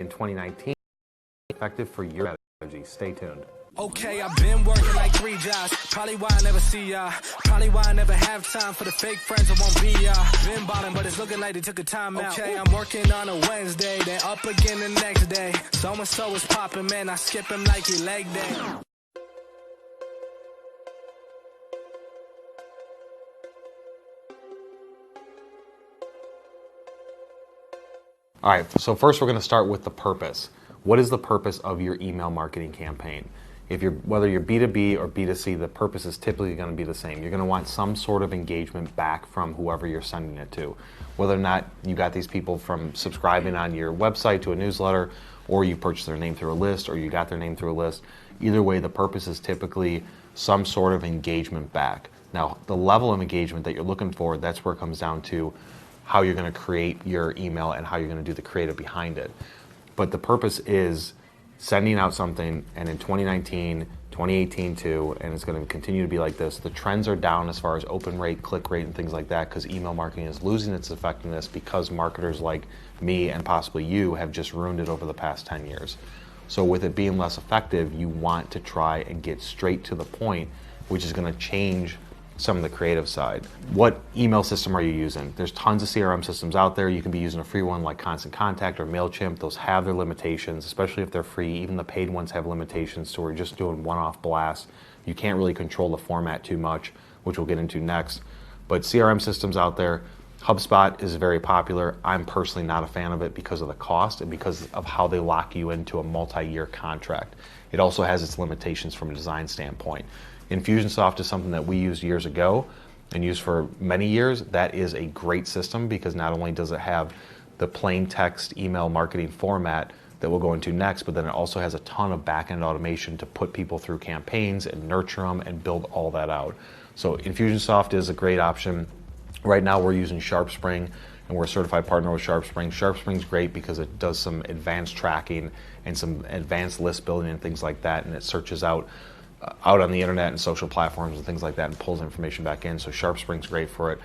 2019, effective for your strategy. Stay tuned. Okay, I've been working like 3 jobs. Probably why I never see ya. Probably why I never have time for the fake friends that won't be ya. Been bottom, but it's looking like they took a time out. Okay, I'm working on a Wednesday, then up again the next day. So-and-so is popping, man. I skip him like he leg day. All right, so first we're going to start with the purpose. What is the purpose of your email marketing campaign? Whether you're B2B or B2C, the purpose is typically going to be the same. You're going to want some sort of engagement back from whoever you're sending it to. Whether or not you got these people from subscribing on your website to a newsletter, or you purchased their name through a list, or you got their name through a list. Either way, the purpose is typically some sort of engagement back. Now, the level of engagement that you're looking for, that's where it comes down to how you're going to create your email and how you're going to do the creative behind it. But the purpose is sending out something, and in 2019, 2018 too, and it's going to continue to be like this. The trends are down as far as open rate, click rate, and things like that, because email marketing is losing its effectiveness because marketers like me and possibly you have just ruined it over the past 10 years. So with it being less effective, you want to try and get straight to the point, which is going to change some of the creative side. What email system are you using? There's tons of CRM systems out there. You can be using a free one like Constant Contact or MailChimp. Those have their limitations, especially if they're free. Even the paid ones have limitations, so we're just doing one-off blasts. You can't really control the format too much, which we'll get into next. But CRM systems out there, HubSpot is very popular. I'm personally not a fan of it because of the cost and because of how they lock you into a multi-year contract. It also has its limitations from a design standpoint. Infusionsoft is something that we used years ago and used for many years. That is a great system because not only does it have the plain text email marketing format that we'll go into next, but then it also has a ton of back-end automation to put people through campaigns and nurture them and build all that out. So Infusionsoft is a great option. Right now we're using SharpSpring, and we're a certified partner with SharpSpring. SharpSpring's great because it does some advanced tracking and some advanced list building and things like that, and it searches out on the internet and social platforms and things like that and pulls information back in. So SharpSpring's great for it.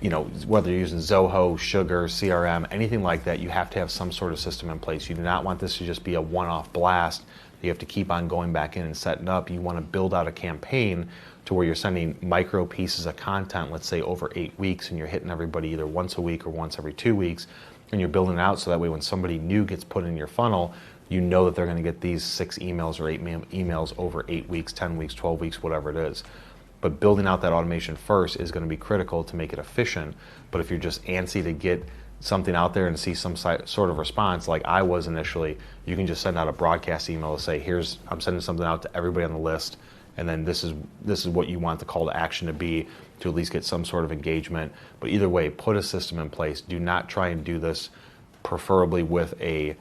You know, whether you're using Zoho, Sugar, CRM, anything like that, you have to have some sort of system in place. You do not want this to just be a one-off blast. You have to keep on going back in and setting up. You want to build out a campaign to where you're sending micro pieces of content, let's say over 8 weeks, and you're hitting everybody either once a week or once every 2 weeks, and you're building it out so that way when somebody new gets put in your funnel, you know that they're going to get these 6 emails or 8 emails over 8 weeks, 10 weeks, 12 weeks, whatever it is. But building out that automation first is going to be critical to make it efficient. But if you're just antsy to get something out there and see some sort of response like I was initially, you can just send out a broadcast email to say, I'm sending something out to everybody on the list, and then this is what you want the call to action to be to at least get some sort of engagement. But either way, put a system in place. Do not try and do this preferably with a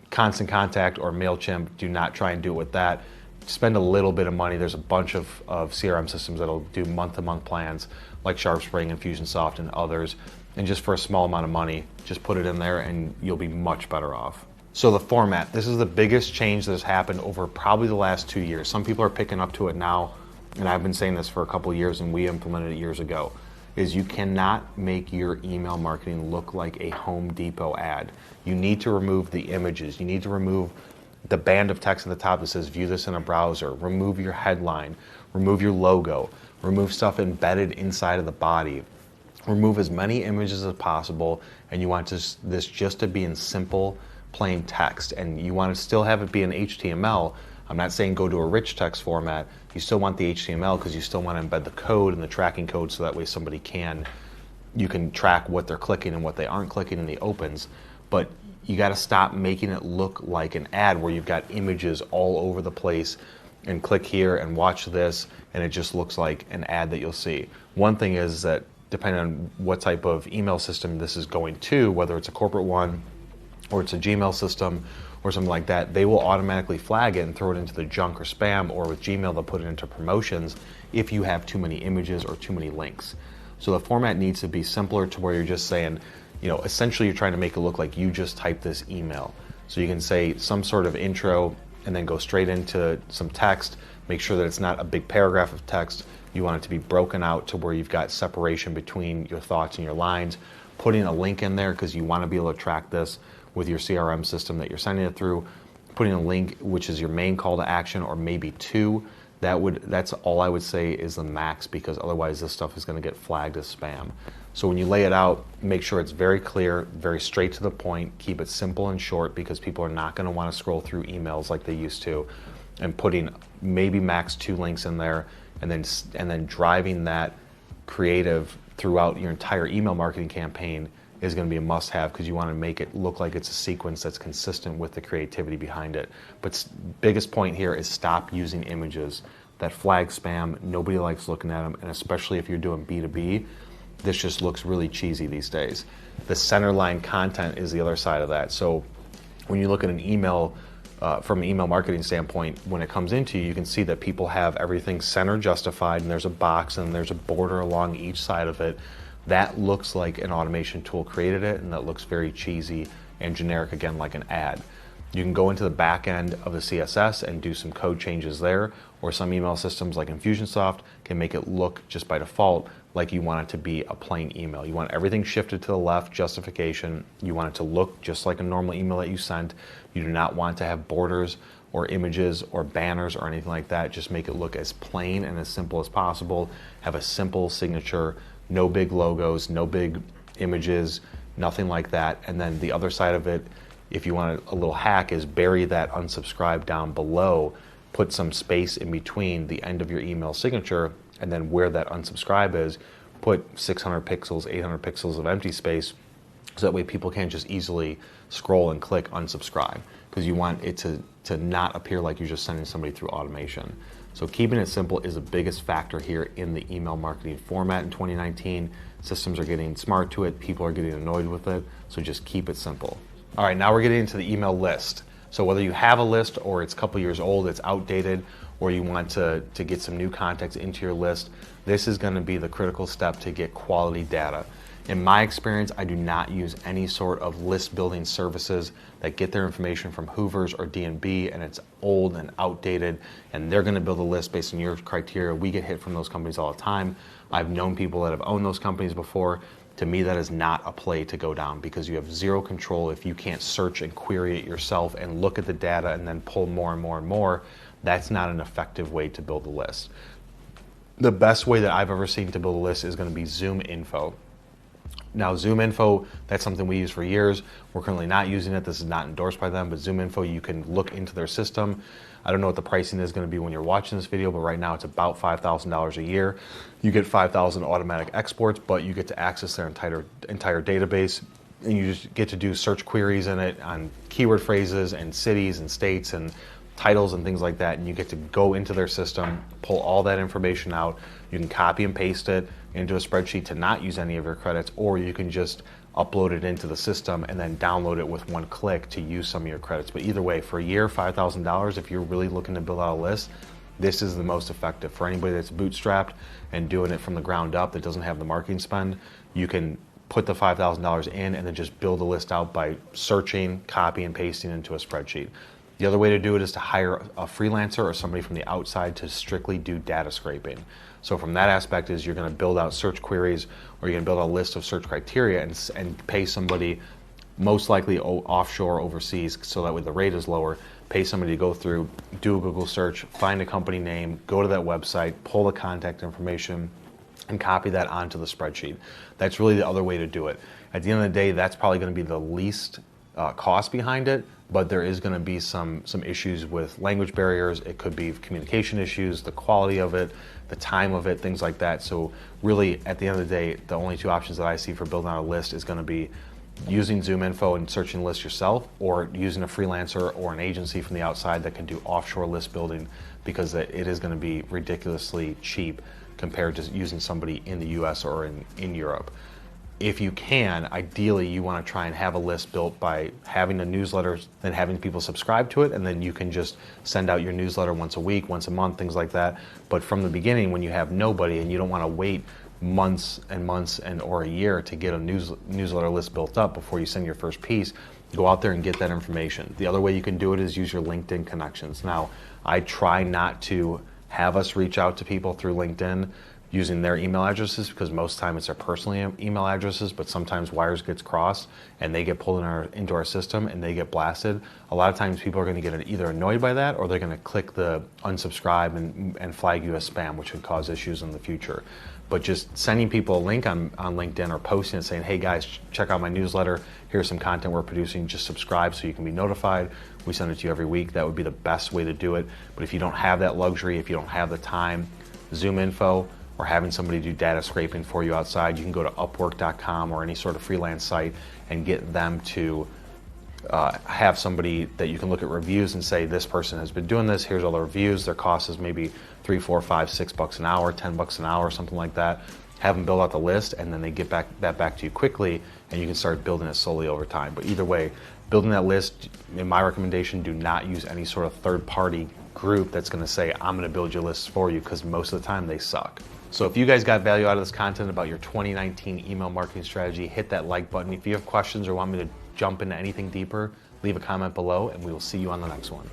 Constant Contact or MailChimp. Do not try and do it with that. Spend a little bit of money. There's a bunch of CRM systems that'll do month-to-month plans like SharpSpring, Infusionsoft, and others. And just for a small amount of money, just put it in there and you'll be much better off. So the format, this is the biggest change that has happened over probably the last 2 years. Some people are picking up to it now, and I've been saying this for a couple of years and we implemented it years ago, is you cannot make your email marketing look like a Home Depot ad. You need to remove the images. You need to remove the band of text at the top that says view this in a browser. Remove your headline. Remove your logo. Remove stuff embedded inside of the body. Remove as many images as possible, and you want this just to be in simple, plain text. And you want to still have it be in HTML. I'm not saying go to a rich text format. You still want the HTML because you still want to embed the code and the tracking code so that way you can track what they're clicking and what they aren't clicking in the opens. But you got to stop making it look like an ad where you've got images all over the place and click here and watch this, and it just looks like an ad that you'll see. One thing is that depending on what type of email system this is going to, whether it's a corporate one or it's a Gmail system or something like that, they will automatically flag it and throw it into the junk or spam, or with Gmail they'll put it into promotions if you have too many images or too many links. So the format needs to be simpler to where you're just saying, essentially you're trying to make it look like you just typed this email. So you can say some sort of intro and then go straight into some text. Make sure that it's not a big paragraph of text. You want it to be broken out to where you've got separation between your thoughts and your lines. Putting a link in there because you want to be able to track this. with your CRM system that you're sending it through, putting a link, which is your main call to action, or maybe two. That's all I would say is the max, because otherwise this stuff is going to get flagged as spam. So when you lay it out, make sure it's very clear, very straight to the point, keep it simple and short, because people are not going to want to scroll through emails like they used to, and putting maybe max 2 links in there, and then driving that creative throughout your entire email marketing campaign is going to be a must-have, because you want to make it look like it's a sequence that's consistent with the creativity behind it. But biggest point here is stop using images that flag spam. Nobody likes looking at them, and especially if you're doing B2B, this just looks really cheesy these days. The centerline content is the other side of that. So when you look at an email, from an email marketing standpoint, when it comes into you, you can see that people have everything center justified, and there's a box and there's a border along each side of it. That looks like an automation tool created it, and that looks very cheesy and generic, again, like an ad. You can go into the back end of the CSS and do some code changes there, or some email systems like Infusionsoft can make it look just by default like you want it to be a plain email. You want everything shifted to the left, justification. You want it to look just like a normal email that you sent. You do not want to have borders or images or banners or anything like that. Just make it look as plain and as simple as possible. Have a simple signature, no big logos, no big images, nothing like that. And then the other side of it, if you want a little hack, is bury that unsubscribe down below. Put some space in between the end of your email signature, and then where that unsubscribe is, put 600 pixels, 800 pixels of empty space, so that way people can't just easily scroll and click unsubscribe, because you want it to not appear like you're just sending somebody through automation. So keeping it simple is the biggest factor here in the email marketing format in 2019. Systems are getting smart to it, people are getting annoyed with it, so just keep it simple. All right, now we're getting into the email list. So whether you have a list or it's a couple years old, it's outdated, or you want to get some new context into your list, this is going to be the critical step to get quality data. In my experience, I do not use any sort of list building services that get their information from Hoovers or D&B, and it's old and outdated, and they're going to build a list based on your criteria. We get hit from those companies all the time. I've known people that have owned those companies before. To me, that is not a play to go down, because you have zero control if you can't search and query it yourself and look at the data and then pull more and more and more. That's not an effective way to build a list. The best way that I've ever seen to build a list is going to be ZoomInfo. Now, ZoomInfo, that's something we use for years. We're currently not using it. This is not endorsed by them, but ZoomInfo, you can look into their system. I don't know what the pricing is going to be when you're watching this video, but right now it's about $5,000 a year. You get 5,000 automatic exports, but you get to access their entire database, and you just get to do search queries in it on keyword phrases and cities and states and titles and things like that, and you get to go into their system, pull all that information out. You can copy and paste it into a spreadsheet to not use any of your credits, or you can just upload it into the system and then download it with one click to use some of your credits. But either way, for a year, $5,000, if you're really looking to build out a list, this is the most effective. For anybody that's bootstrapped and doing it from the ground up that doesn't have the marketing spend, you can put the $5,000 in and then just build a list out by searching, copy and pasting into a spreadsheet. The other way to do it is to hire a freelancer or somebody from the outside to strictly do data scraping. So from that aspect is you're going to build out search queries, or you're going to build a list of search criteria and pay somebody, most likely offshore, overseas, so that way the rate is lower. Pay somebody to go through, do a Google search, find a company name, go to that website, pull the contact information, and copy that onto the spreadsheet. That's really the other way to do it. At the end of the day, that's probably going to be the least cost behind it, but there is going to be some issues with language barriers. It could be communication issues, the quality of it, the time of it, things like that. So really, at the end of the day, the only two options that I see for building out a list is going to be using ZoomInfo and searching lists yourself, or using a freelancer or an agency from the outside that can do offshore list building, because it is going to be ridiculously cheap compared to using somebody in the US or in Europe. If you can, ideally you want to try and have a list built by having a newsletter, then having people subscribe to it, and then you can just send out your newsletter once a week, once a month, things like that. But from the beginning, when you have nobody and you don't want to wait months and months or a year to get a newsletter list built up before you send your first piece, go out there and get that information. The other way you can do it is use your LinkedIn connections. Now, I try not to have us reach out to people through LinkedIn, using their email addresses, because most of the time it's their personal email addresses, but sometimes wires gets crossed and they get pulled into our system and they get blasted. A lot of times people are going to get either annoyed by that, or they're going to click the unsubscribe and flag you as spam, which could cause issues in the future. But just sending people a link on LinkedIn or posting and saying, hey guys, check out my newsletter, here's some content we're producing, just subscribe so you can be notified. We send it to you every week. That would be the best way to do it. But if you don't have that luxury, if you don't have the time, Zoom info, or having somebody do data scraping for you outside, you can go to Upwork.com or any sort of freelance site and get them to have somebody that you can look at reviews and say, this person has been doing this, here's all the reviews, their cost is maybe $3, $4, $5, $6 an hour, $10 an hour, something like that. Have them build out the list, and then they get that back to you quickly, and you can start building it slowly over time. But either way, building that list, in my recommendation, do not use any sort of third-party group that's going to say, I'm going to build your lists for you, because most of the time they suck. So if you guys got value out of this content about your 2019 email marketing strategy, hit that like button. If you have questions or want me to jump into anything deeper, leave a comment below, and we will see you on the next one.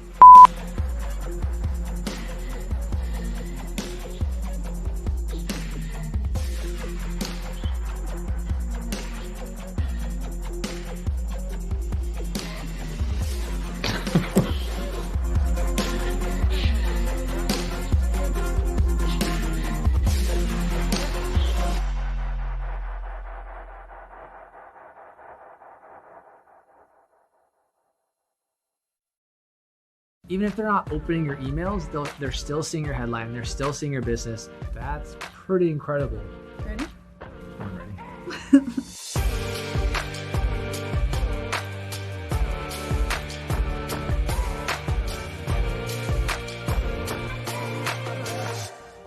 Even if they're not opening your emails, they're still seeing your headline, they're still seeing your business. That's pretty incredible. Ready? I'm ready.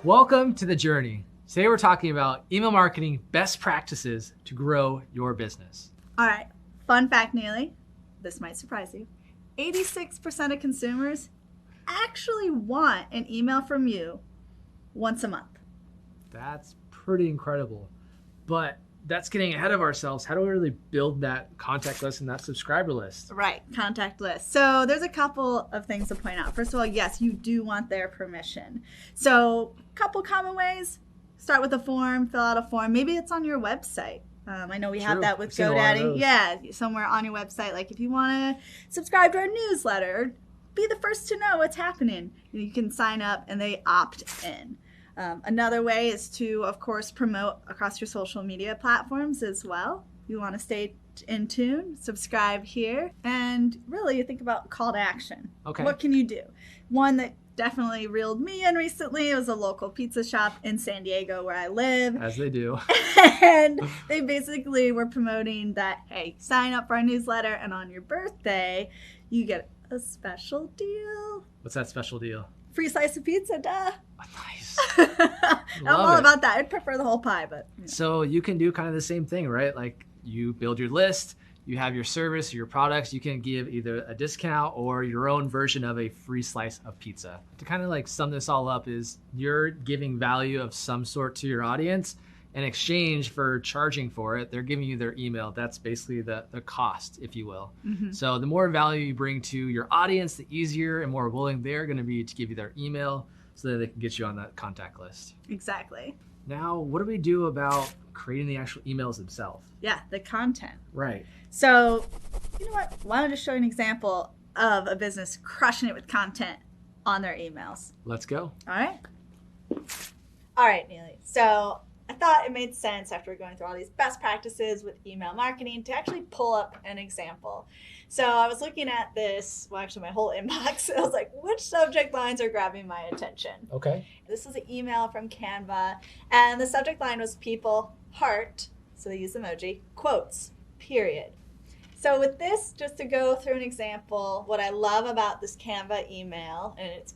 Welcome to The Journey. Today we're talking about email marketing best practices to grow your business. All right, fun fact, Neely. This might surprise you. 86% of consumers actually want an email from you once a month. That's pretty incredible. But that's getting ahead of ourselves. How do we really build that contact list and that subscriber list? Right, contact list. So there's a couple of things to point out. First of all, yes, you do want their permission. So a couple common ways. Start with a form, fill out a form. Maybe it's on your website. I know we have that with GoDaddy. Yeah, somewhere on your website. Like if you want to subscribe to our newsletter, be the first to know what's happening. You can sign up and they opt in. Another way is to, of course, promote across your social media platforms as well. You want to stay in tune, subscribe here, and really you think about call to action. Okay. What can you do? One that definitely reeled me in recently. It was a local pizza shop in San Diego where I live. As they do. And they basically were promoting that, hey, sign up for our newsletter and on your birthday, you get a special deal. What's that special deal? Free slice of pizza, duh. Oh, nice. I'm all about that. I'd prefer the whole pie, but. You know. So you can do kind of the same thing, right? Like you build your list, you have your service, your products, you can give either a discount or your own version of a free slice of pizza. To kind of like sum this all up is you're giving value of some sort to your audience. In exchange for charging for it, they're giving you their email. That's basically the cost, if you will. Mm-hmm. So the more value you bring to your audience, the easier and more willing they're going to be to give you their email so that they can get you on that contact list. Exactly. Now, what do we do about creating the actual emails themselves? Yeah, the content. Right. So, you know what? Why don't I just show you an example of a business crushing it with content on their emails? Let's go. All right. All right, Neely. So I thought it made sense after going through all these best practices with email marketing to actually pull up an example. So I was looking at this, well, actually my whole inbox. I was like, which subject lines are grabbing my attention? Okay. This was an email from Canva, and the subject line was people, heart, so they use emoji, quotes, period. So with this, just to go through an example, what I love about this Canva email, and it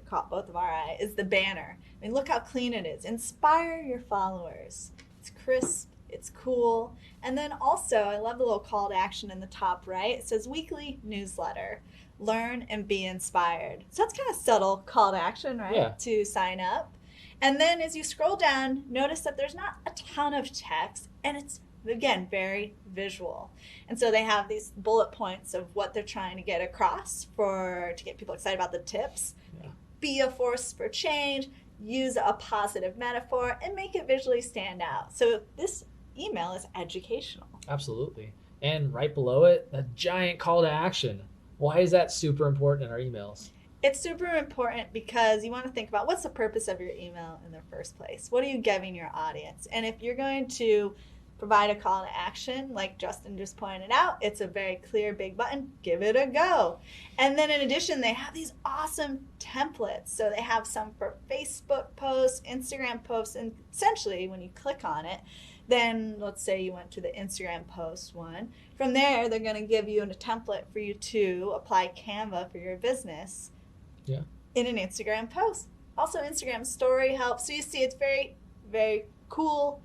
caught both of our eye, is the banner. I mean, look how clean it is. Inspire your followers. It's crisp, it's cool. And then also, I love the little call to action in the top right. It says weekly newsletter, learn and be inspired. So that's kind of subtle call to action, right? Yeah. To sign up. And then as you scroll down, notice that there's not a ton of text, and it's, again, very visual. And so they have these bullet points of what they're trying to get across to get people excited about the tips. Yeah. Be a force for change, use a positive metaphor, and make it visually stand out. So this email is educational. Absolutely. And right below it, a giant call to action. Why is that super important in our emails? It's super important because you want to think about what's the purpose of your email in the first place. What are you giving your audience? And if you're going to provide a call to action, like Justin just pointed out, it's a very clear big button. Give it a go. And then in addition, they have these awesome templates. So they have some for Facebook posts, Instagram posts, and essentially when you click on it, then let's say you went to the Instagram post one. From there, they're going to give you a template for you to apply Canva for your business in an Instagram post. Also, Instagram story helps. So you see it's very, very cool.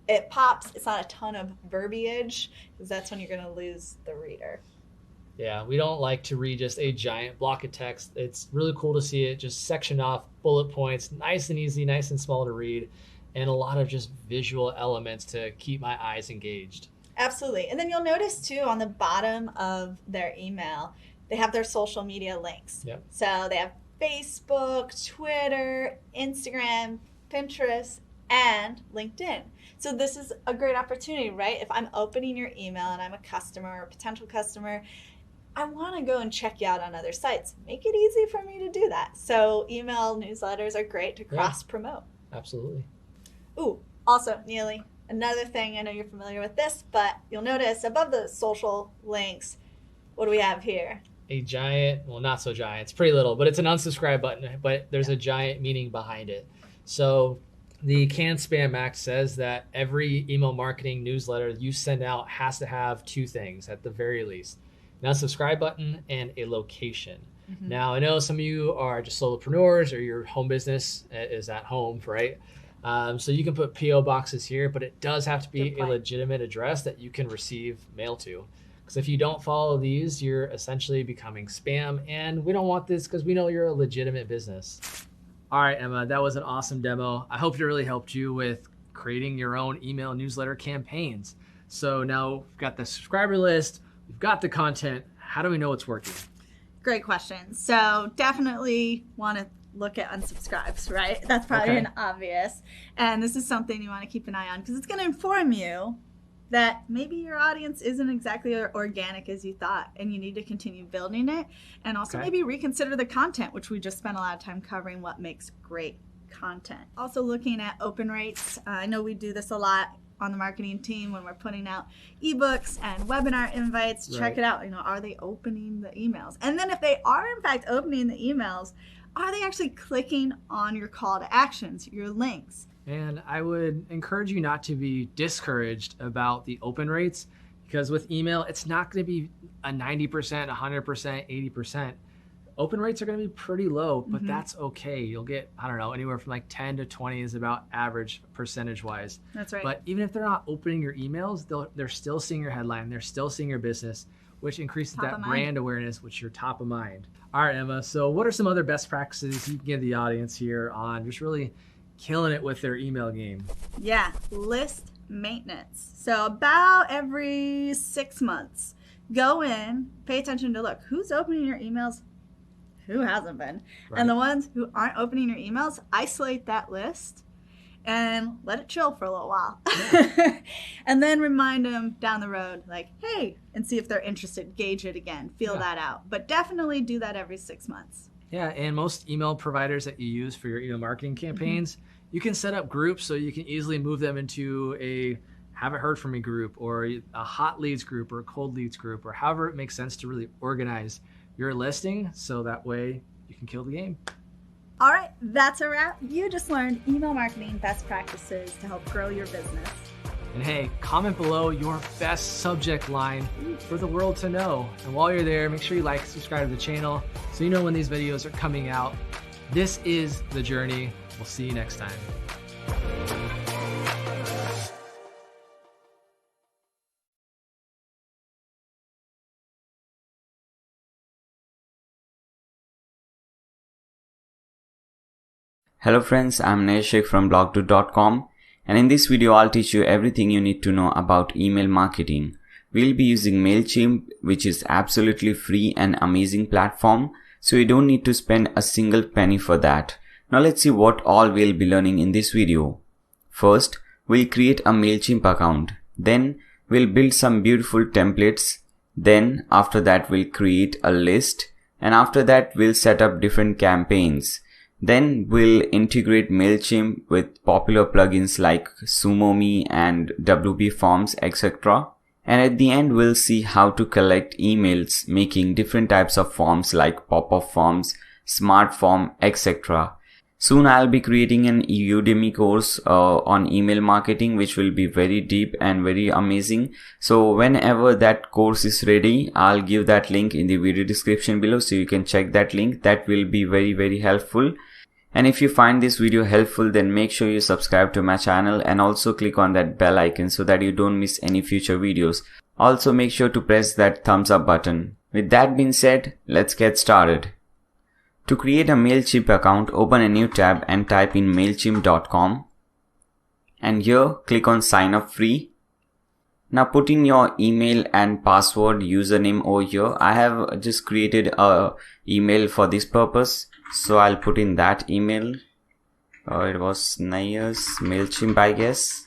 It pops. It's not a ton of verbiage because that's when you're going to lose the reader. Yeah, we don't like to read just a giant block of text. It's really cool to see it just sectioned off, bullet points, nice and easy, nice and small to read, and a lot of just visual elements to keep my eyes engaged. Absolutely. And then you'll notice too on the bottom of their email, they have their social media links. Yep. So they have Facebook, Twitter, Instagram, Pinterest, and LinkedIn. So this is a great opportunity, right? If I'm opening your email and I'm a customer or a potential customer, I want to go and check you out on other sites. Make it easy for me to do that. So email newsletters are great to cross-promote. Absolutely. Ooh, also, Neely, another thing, I know you're familiar with this, but you'll notice above the social links, what do we have here? A giant, well, not so giant, it's pretty little, but it's an unsubscribe button, but there's a giant meaning behind it. So the CAN-SPAM Act says that every email marketing newsletter you send out has to have two things at the very least. An unsubscribe button and a location. Mm-hmm. Now, I know some of you are just solopreneurs or your home business is at home, right? So you can put P.O. boxes here, but it does have to be a legitimate address that you can receive mail to. Because if you don't follow these, you're essentially becoming spam, and we don't want this because we know you're a legitimate business. All right, Emma, that was an awesome demo. I hope it really helped you with creating your own email newsletter campaigns. So now we've got the subscriber list, we've got the content. How do we know it's working? Great question. So definitely want to look at unsubscribes, right? That's probably an obvious. And this is something you want to keep an eye on because it's going to inform you that maybe your audience isn't exactly organic as you thought, and you need to continue building it. And also maybe reconsider the content, which we just spent a lot of time covering what makes great content. Also looking at open rates. I know we do this a lot on the marketing team when we're putting out ebooks and webinar invites. Check it out. You know, are they opening the emails? And then if they are in fact opening the emails, are they actually clicking on your call to actions, your links? And I would encourage you not to be discouraged about the open rates, because with email, it's not going to be a 90%, 100%, 80%. Open rates are going to be pretty low, but that's okay. You'll get, I don't know, anywhere from like 10 to 20 is about average percentage-wise. That's right. But even if they're not opening your emails, they're still seeing your headline. They're still seeing your business, which increases that brand awareness, which you're top of mind. All right, Emma. So what are some other best practices you can give the audience here on just really killing it with their email game? Yeah, list maintenance. So about every 6 months, go in, pay attention to look, who's opening your emails, who hasn't been. Right. And the ones who aren't opening your emails, isolate that list and let it chill for a little while. Yeah. And then remind them down the road, like, hey, and see if they're interested, gauge it again, feel that out. But definitely do that every 6 months. Yeah, and most email providers that you use for your email marketing campaigns, you can set up groups so you can easily move them into a haven't heard from me group or a hot leads group or a cold leads group, or however it makes sense to really organize your listing so that way you can kill the game. All right, that's a wrap. You just learned email marketing best practices to help grow your business. And hey, comment below your best subject line for the world to know. And while you're there, make sure you like, subscribe to the channel so you know when these videos are coming out. This is The Journey. We'll see you next time. Hello friends, I'm HIJACK from blogdo.com, and in this video I'll teach you everything you need to know about email marketing. We'll be using MailChimp, which is absolutely free and amazing platform, so you don't need to spend a single penny for that. Now let's see what all we'll be learning in this video. First, we'll create a MailChimp account. Then we'll build some beautiful templates. Then after that we'll create a list. And after that we'll set up different campaigns. Then we'll integrate MailChimp with popular plugins like SumoMe and WP Forms, etc. And at the end we'll see how to collect emails making different types of forms like pop-up forms, smart form, etc. Soon I'll be creating an Udemy course on email marketing, which will be very deep and very amazing. So whenever that course is ready, I'll give that link in the video description below, so you can check that link. That will be very helpful. And if you find this video helpful, then make sure you subscribe to my channel and also click on that bell icon so that you don't miss any future videos. Also make sure to press that thumbs up button. With that being said, let's get started. To create a MailChimp account, open a new tab and type in mailchimp.com. And here, click on sign up free. Now put in your email and password username over here. I have just created a email for this purpose. So I'll put in that email. It was Nayas MailChimp, I guess.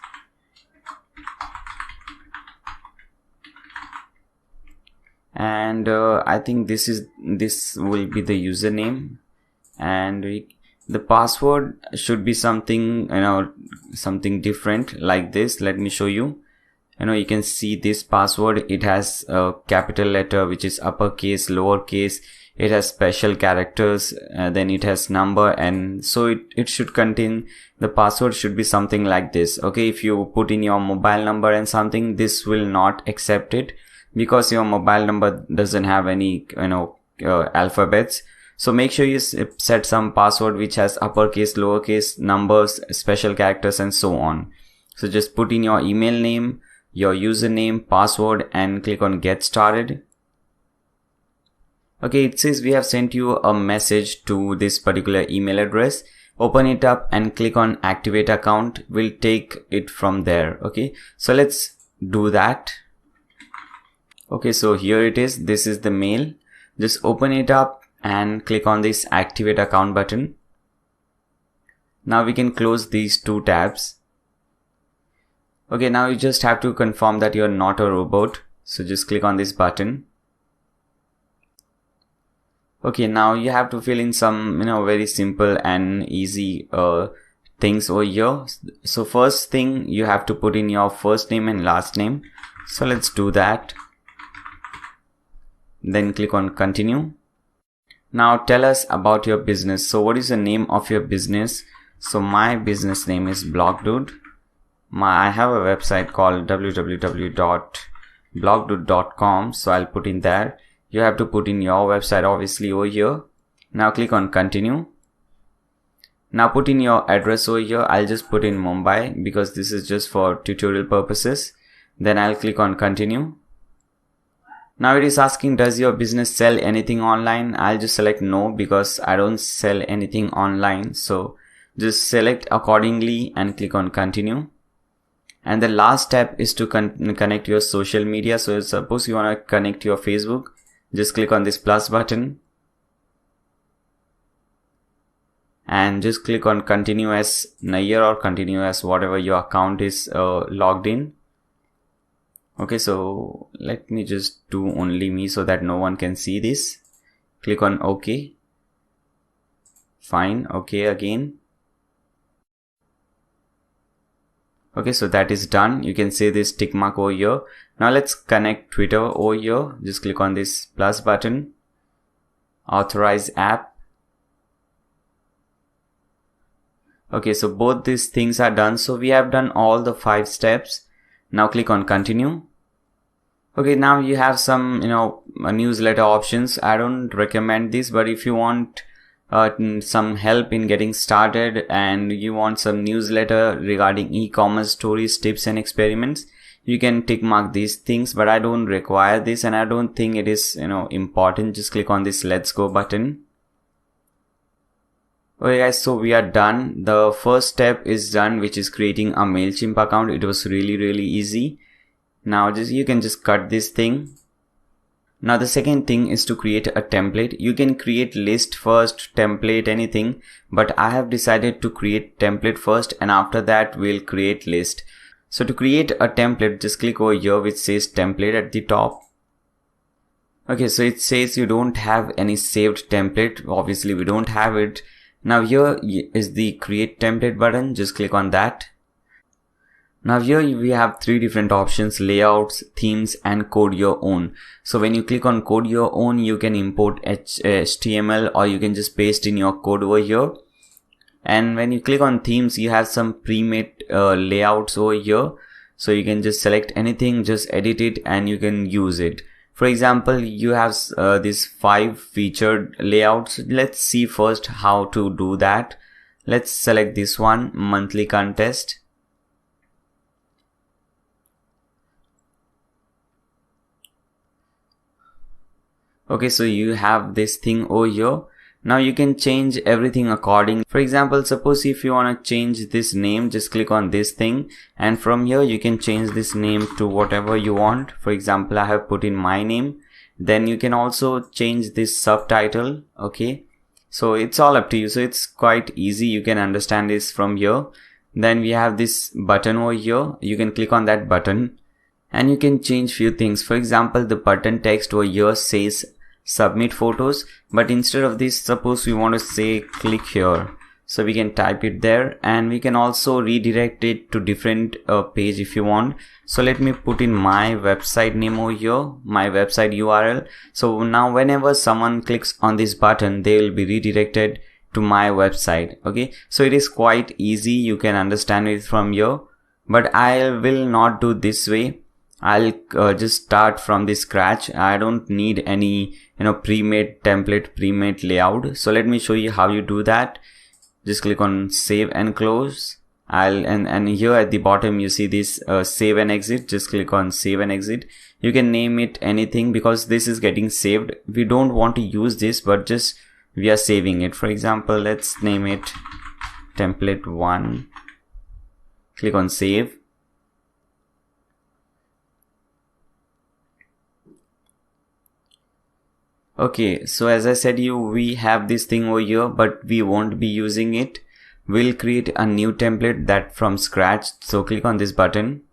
And I think this will be the username, and the password should be something, something different like this. Let me show you. You can see this password. It has a capital letter, which is uppercase, lowercase. It has special characters, then it has number, and so it should contain, the password should be something like this. Okay, if you put in your mobile number and something, this will not accept it, because your mobile number doesn't have any alphabets. So make sure you set some password which has uppercase, lowercase, numbers, special characters, and so on. So just put in your email name, your username, password, and click on get started. Okay, it says we have sent you a message to this particular email address. Open it up and click on activate account. We'll take it from there. Okay, so let's do that. Okay, so here it is. This is the mail. Just open it up and click on this activate account button. Now we can close these two tabs. Okay, now you just have to confirm that you're not a robot. So just click on this button. Okay, now you have to fill in some, very simple and easy things over here. So first thing, you have to put in your first name and last name. So let's do that. Then click on continue. Now tell us about your business. So what is the name of your business? So my business name is BlogDude. I have a website called www.blogdude.com. So I'll put in there. You have to put in your website obviously over here. Now click on continue. Now put in your address over here. I'll just put in Mumbai because this is just for tutorial purposes. Then I'll click on continue. Now it is asking, does your business sell anything online? I'll just select no because I don't sell anything online. So just select accordingly and click on continue. And the last step is to connect your social media. So suppose you want to connect your Facebook, just click on this plus button. And just click on continue as Nayyar or continue as whatever your account is logged in. Okay, so let me just do only me so that no one can see this. Click on OK. Fine, OK again. Okay, so that is done. You can see this tick mark over here. Now let's connect Twitter over here. Just click on this plus button. Authorize app. Okay, so both these things are done. So we have done all the 5 steps. Now click on continue. Okay, now you have some, newsletter options. I don't recommend this, but if you want some help in getting started and you want some newsletter regarding e-commerce stories, tips and experiments, you can tick mark these things, but I don't require this and I don't think it is, important. Just click on this let's go button. Okay guys, so we are done. The first step is done, which is creating a MailChimp account. It was really easy. Now you can just cut this thing. Now the second thing is to create a template. You can create list first, template, anything, but I have decided to create template first, and after that we'll create list. So to create a template, just click over here which says template at the top. Okay, so it says you don't have any saved template. Obviously we don't have it. Now here is the create template button. Just click on that. Now here we have three different options: layouts, themes, and code your own. So when you click on code your own, you can import HTML, or you can just paste in your code over here. And when you click on themes, you have some pre-made layouts over here. So you can just select anything, just edit it, and you can use it. For example, you have these 5 featured layouts. Let's see first how to do that. Let's select this one, monthly contest. Okay, so you have this thing over here. Now you can change everything according. For example, suppose if you want to change this name, just click on this thing, and from here you can change this name to whatever you want. For example, I have put in my name. Then you can also change this subtitle. Okay, so it's all up to you. So it's quite easy. You can understand this from here. Then we have this button over here. You can click on that button and you can change few things. For example, the button text over here says submit photos, but instead of this, suppose we want to say click here, so we can type it there, and we can also redirect it to different page if you want. So let me put in my website name over here, my website URL. So now whenever someone clicks on this button, they will be redirected to my website. Okay, so it is quite easy. You can understand it from here, but I will not do this way. I'll just start from the scratch. I don't need any pre-made template, pre-made layout. So let me show you how you do that. Just click on save and close. And here at the bottom you see this save and exit. Just click on save and exit. You can name it anything because this is getting saved. We don't want to use this, but just we are saving it. For example, let's name it template 1. Click on save. Okay, so as I said we have this thing over here, but we won't be using it. We'll create a new template that from scratch. So click on this button.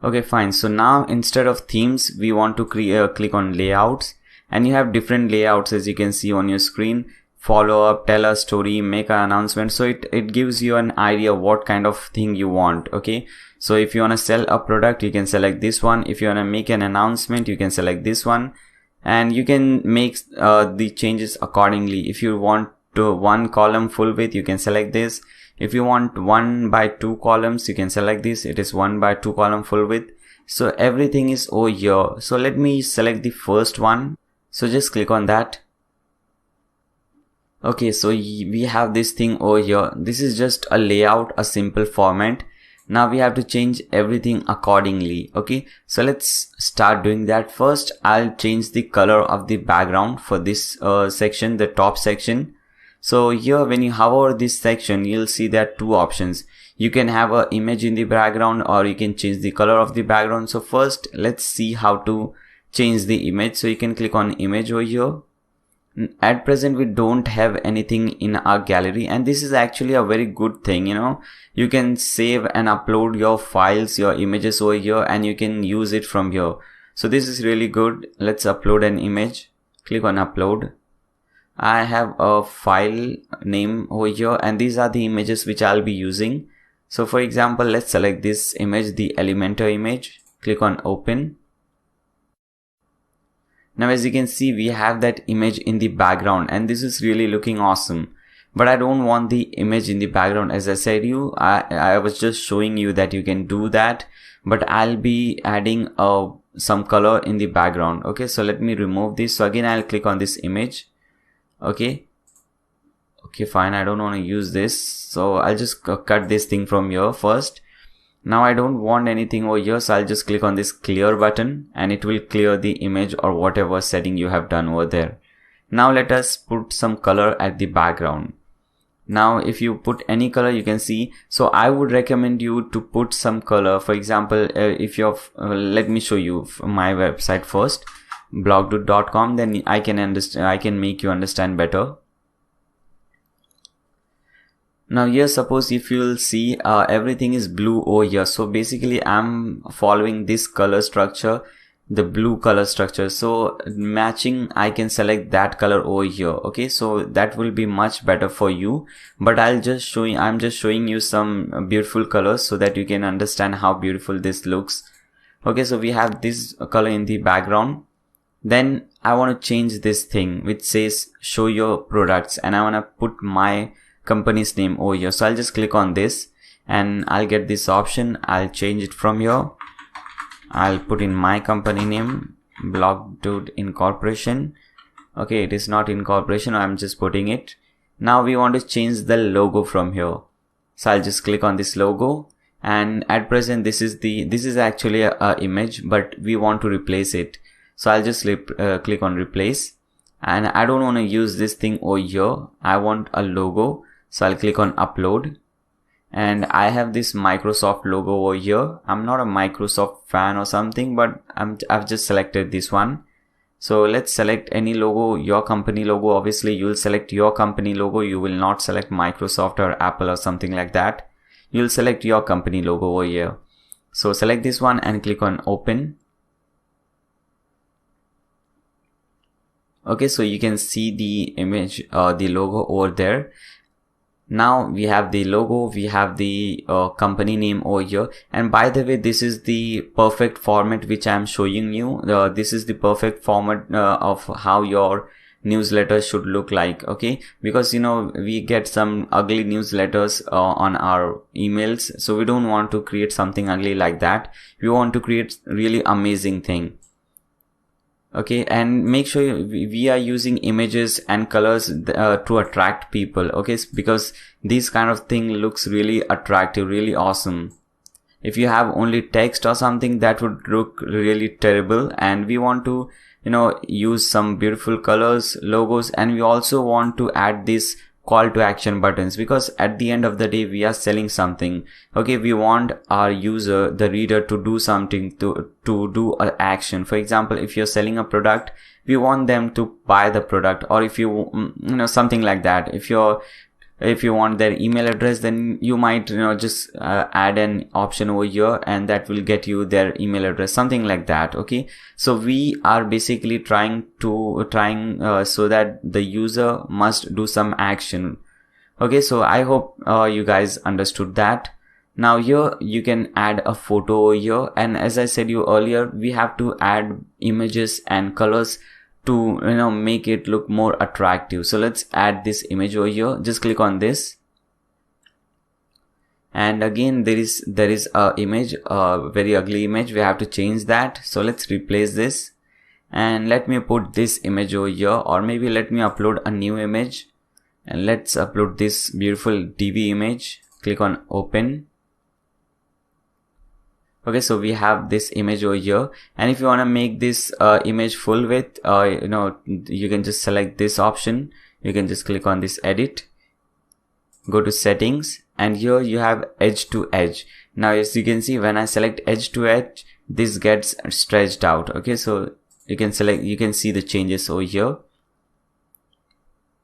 Okay, fine. So now instead of themes, we want to click on layouts, and you have different layouts as you can see on your screen. Follow up, tell a story, make an announcement. So it gives you an idea what kind of thing you want. Okay, so if you want to sell a product, you can select this one. If you want to make an announcement, you can select this one, and you can make the changes accordingly. If you want to 1 column full width, you can select this. If you want 1 by 2 columns, you can select this. It is 1 by 2 column full width. So everything is over here. So let me select the first one. So just click on that. Okay, so we have this thing over here. This is just a layout, a simple format. Now we have to change everything accordingly. Okay, so let's start doing that. First, I'll change the color of the background for this section, the top section. So here when you hover over this section, you'll see there are 2 options. You can have an image in the background, or you can change the color of the background. So first, let's see how to change the image. So you can click on image over here. At present we don't have anything in our gallery, and this is actually a very good thing. You can save and upload your files, your images over here, and you can use it from here. So this is really good. Let's upload an image. Click on upload. I have a file name over here, and these are the images which I'll be using. So for example, let's select this image, the Elementor image. Click on open. Now as you can see, we have that image in the background, and this is really looking awesome. But I don't want the image in the background. As I said I was just showing you that you can do that, but I'll be adding some color in the background. Okay, so let me remove this. So again, I'll click on this image. Okay, fine. I don't want to use this. So I'll just cut this thing from here first. Now I don't want anything over here, so I'll just click on this clear button, and it will clear the image or whatever setting you have done over there. Now let us put some color at the background. Now if you put any color, you can see. So I would recommend you to put some color. For example, if you're let me show you my website first, blogdoot.com, then I can make you understand better. Now here, suppose if you'll see everything is blue over here. So basically I'm following this color structure, the blue color structure. So matching, I can select that color over here. Okay, so that will be much better for you. But I'm just showing you some beautiful colors so that you can understand how beautiful this looks. Okay, so we have this color in the background. Then I want to change this thing which says show your products, and I want to put my company's name over here. So I'll just click on this and I'll get this option. I'll change it from here. I'll put in my company name, Blogdoot Incorporation. Okay, it is not incorporation, I'm just putting it. Now we want to change the logo from here. So I'll just click on this logo, and at present this is actually a image, but we want to replace it. So I'll just click on replace, and I don't want to use this thing over here. I want a logo. So I'll click on upload, and I have this Microsoft logo over here. I'm not a Microsoft fan or something, but I've just selected this one. So let's select any logo, your company logo. Obviously you'll select your company logo. You will not select Microsoft or Apple or something like that. You'll select your company logo over here. So select this one and click on open. Okay, so you can see the image, the logo over there. Now we have the logo, we have the company name over here. And by the way, this is the perfect format which I am showing you. This is the perfect format of how your newsletter should look like. Okay, because you know we get some ugly newsletters on our emails, so we don't want to create something ugly like that. We want to create really amazing thing. Okay, and make sure we are using images and colors to attract people. Okay, because this kind of thing looks really attractive, really awesome. If you have only text or something, that would look really terrible. And we want to, you know, use some beautiful colors, logos, and we also want to add this call to action buttons, because at the end of the day we are selling something. Okay, we want our user, the reader, to do something, to do an action. For example, if you're selling a product, we want them to buy the product, or if you know, something like that. If you want their email address, then you might, you know, just add an option over here, and that will get you their email address, something like that. Okay, so we are basically trying so that the user must do some action. Okay, so I hope you guys understood that. Now here you can add a photo over here, and as I said you earlier, we have to add images and colors to, you know, make it look more attractive. So let's add this image over here. Just click on this, and again there is a image, a very ugly image. We have to change that. So let's replace this, and let me put this image over here, or maybe let me upload a new image, and let's upload this beautiful DB image. Click on open. Okay, so we have this image over here, and if you want to make this image full width, you know, you can just select this option. You can just click on this edit, go to settings, and here you have edge to edge. Now as you can see, when I select edge to edge, this gets stretched out. Okay, so you can see the changes over here.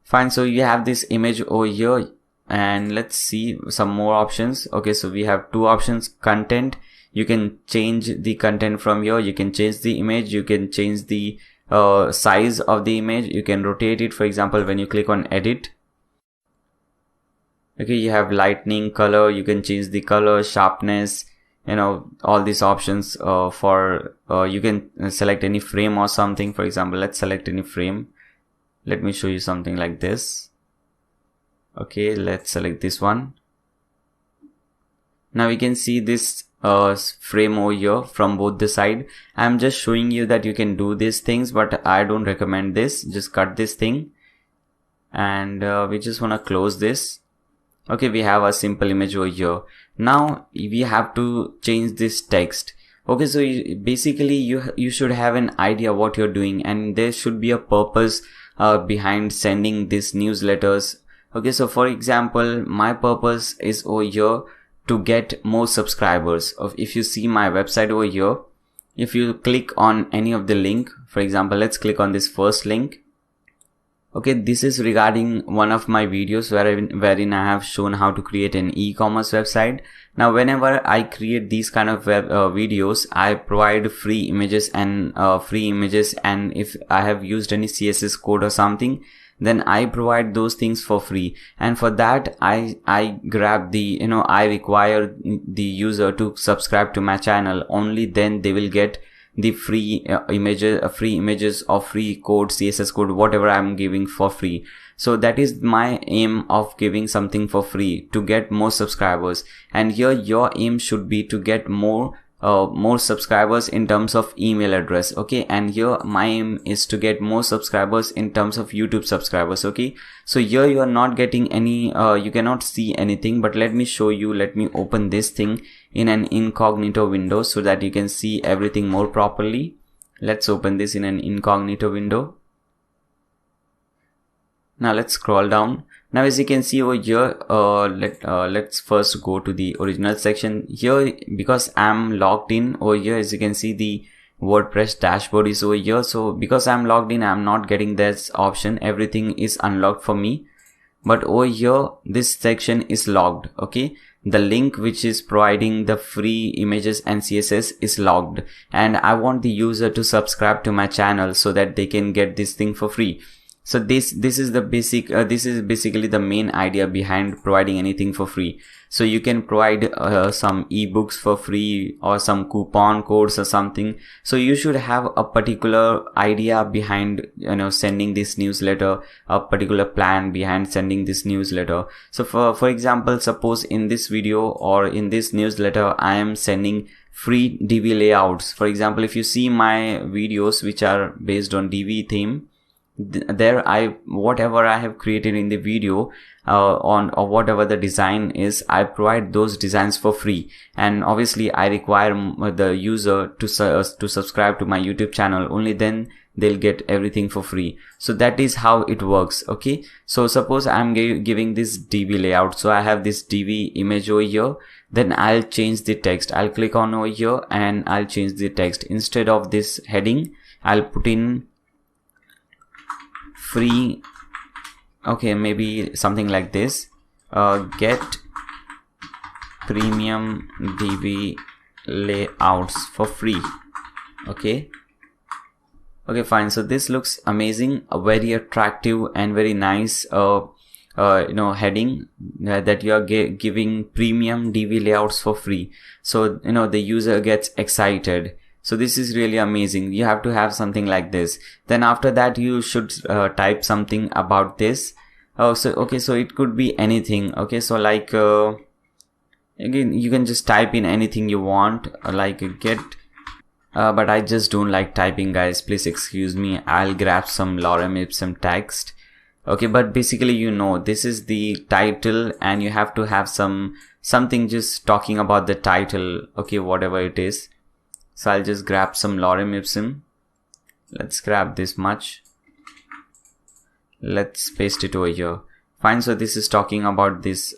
Fine, so you have this image over here, and let's see some more options. Okay, so we have two options: content. You can change the content from here. You can change the image. You can change the size of the image. You can rotate it. For example, when you click on edit, okay, you have lightning, color. You can change the color, sharpness, you know, all these options. You can select any frame or something. For example, let's select any frame. Let me show you something like this. Okay, let's select this one. Now we can see this frame over here from both the side. I'm just showing you that you can do these things, but I don't recommend this. Just cut this thing, and we just want to close this. Okay, we have a simple image over here. Now we have to change this text. Okay, so basically you should have an idea what you're doing, and there should be a purpose behind sending these newsletters Okay, so for example, my purpose is over here to get more subscribers. If you see my website over here, if you click on any of the link, for example, let's click on this first link. Okay, this is regarding one of my videos wherein I have shown how to create an e-commerce website. Now, whenever I create these kind of videos, I provide free images, and if I have used any CSS code or something, then I provide those things for free. And for that, I grab the, I require the user to subscribe to my channel. Only then they will get the free images or free code, CSS code, whatever I'm giving for free. So that is my aim of giving something for free, to get more subscribers. And here your aim should be to get more subscribers in terms of email address. Okay, and here my aim is to get more subscribers in terms of YouTube subscribers. Okay, so here you are not getting any, you cannot see anything, but let me show you. Let me open this thing in an incognito window so that you can see everything more properly. Let's open this in an incognito window. Now let's scroll down. Now as you can see over here, let's first go to the original section. Here, because I'm logged in over here, as you can see, the WordPress dashboard is over here. So because I'm logged in, I'm not getting this option. Everything is unlocked for me. But over here, this section is logged. Okay, the link which is providing the free images and CSS is logged, and I want the user to subscribe to my channel so that they can get this thing for free. So this is the basic, this is basically the main idea behind providing anything for free. So you can provide some ebooks for free or some coupon codes or something. So you should have a particular idea behind, sending this newsletter, a particular plan behind sending this newsletter. So for example, suppose in this video or in this newsletter, I am sending free DV layouts. For example, if you see my videos which are based on DV theme, there whatever I have created in the video or whatever the design is, I provide those designs for free. And obviously I require the user to subscribe to my YouTube channel. Only then they'll get everything for free. So that is how it works. Okay, so suppose I'm giving this DV layout. So I have this DV image over here. Then I'll change the text. I'll click on over here and I'll change the text. Instead of this heading, I'll put in free. Okay, maybe something like this, get premium DV layouts for free. Okay, fine. So this looks amazing, very attractive and very nice heading that you are giving premium DV layouts for free. So the user gets excited. So this is really amazing. You have to have something like this. Then after that, you should type something about this. So it could be anything. Okay, so like again, you can just type in anything you want, like get. But I just don't like typing, guys. Please excuse me. I'll grab some lorem ipsum text. Okay, but basically, this is the title, and you have to have something just talking about the title. Okay, whatever it is. So I'll just grab some lorem ipsum. Let's grab this much. Let's paste it over here. Fine. So this is talking about this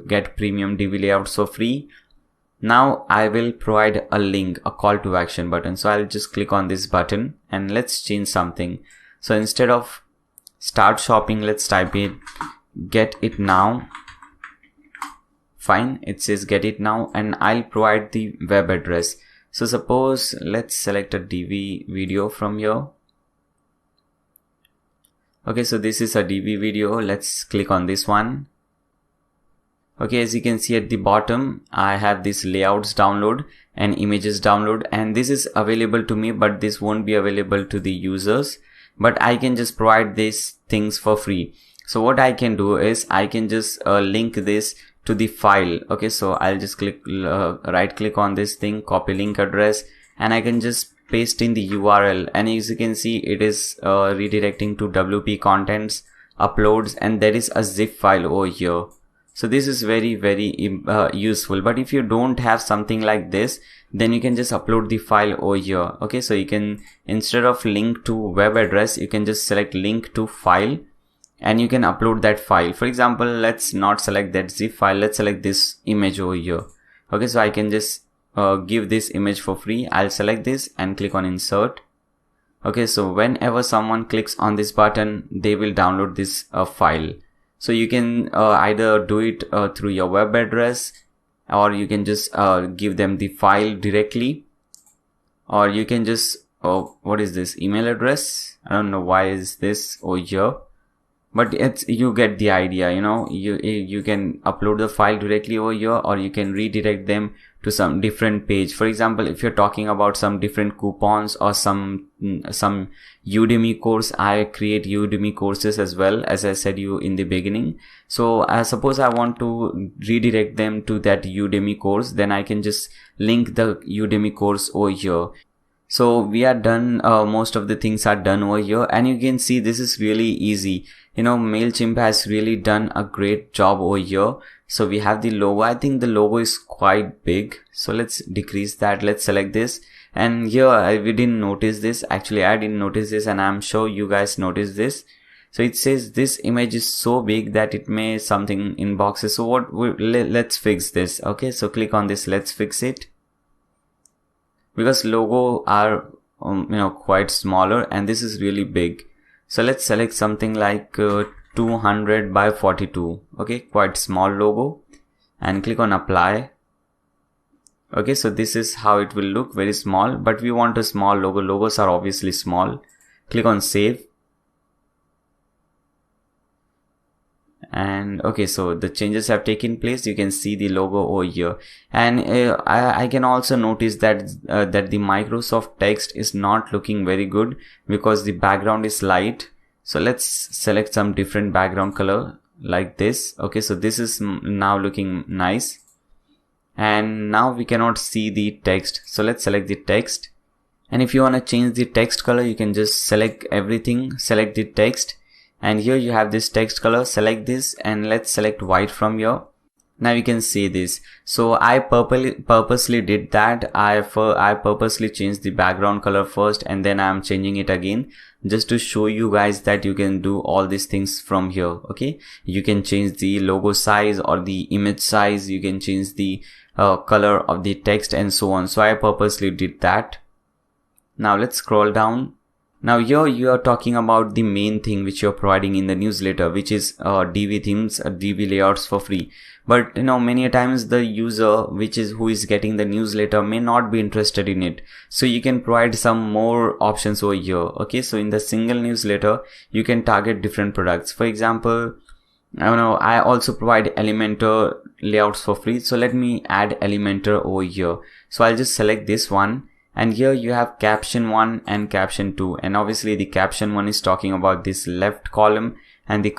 get premium DV layouts for free. Now I will provide a link, a call to action button. So I'll just click on this button and let's change something. So instead of start shopping, let's type it get it now. Fine. It says get it now, and I'll provide the web address. So suppose let's select a DV video from here. Okay, so this is a DV video. Let's click on this one. Okay, as you can see at the bottom, I have this layouts download and images download, and this is available to me, but this won't be available to the users. But I can just provide these things for free. So what I can do is I can just link this to the file. Okay, so I'll just right click on this thing, copy link address, and I can just paste in the URL, and as you can see, it is redirecting to WP contents, uploads, and there is a zip file over here. So this is very, very useful. But if you don't have something like this, then you can just upload the file over here. Okay, so you can, instead of link to web address, you can just select link to file, and you can upload that file. For example, let's not select that zip file, let's select this image over here. Okay, so I can just give this image for free. I'll select this and click on insert. Okay, so whenever someone clicks on this button, they will download this file. So you can either do it through your web address, or you can just give them the file directly, or you can just what is this email address? I don't know why is this over here, but you get the idea. You know, you can upload the file directly over here, or you can redirect them to some different page. For example, if you're talking about some different coupons or some Udemy course, I create Udemy courses as well, as I said you in the beginning. So suppose I want to redirect them to that Udemy course, then I can just link the Udemy course over here. So we are done, most of the things are done over here, and you can see this is really easy. You know, MailChimp has really done a great job over here. So we have the logo. I think the logo is quite big, so let's decrease that. Let's select this, and here we didn't notice this. Actually, I didn't notice this, and I'm sure you guys noticed this. So it says this image is so big that it may something in boxes. So let's fix this. Okay, so click on this, let's fix it, because logo are quite smaller and this is really big. So let's select something like 200 by 42. Okay, quite small logo, and click on apply. Okay, so this is how it will look, very small, but we want a small logo. Logos are obviously small. Click on save. And okay, so the changes have taken place. You can see the logo over here, and I can also notice that that the Microsoft text is not looking very good because the background is light. So let's select some different background color like this. Okay, so this is now looking nice, and now we cannot see the text. So let's select the text, and if you want to change the text color, you can just select everything, select the text. And here you have this text color, select this, and let's select white from here. Now you can see this. So I purposely did that. I purposely changed the background color first, and then I'm changing it again, just to show you guys that you can do all these things from here. Okay, you can change the logo size or the image size, you can change the color of the text and so on. So I purposely did that. Now let's scroll down. Now here you are talking about the main thing which you're providing in the newsletter, which is DV themes, DV layouts for free. But many times the user who is getting the newsletter may not be interested in it. So you can provide some more options over here. Okay, so in the single newsletter, you can target different products. For example, I also provide Elementor layouts for free. So let me add Elementor over here. So I'll just select this one. And here you have caption 1 and caption 2, and obviously the caption 1 is talking about this left column, and the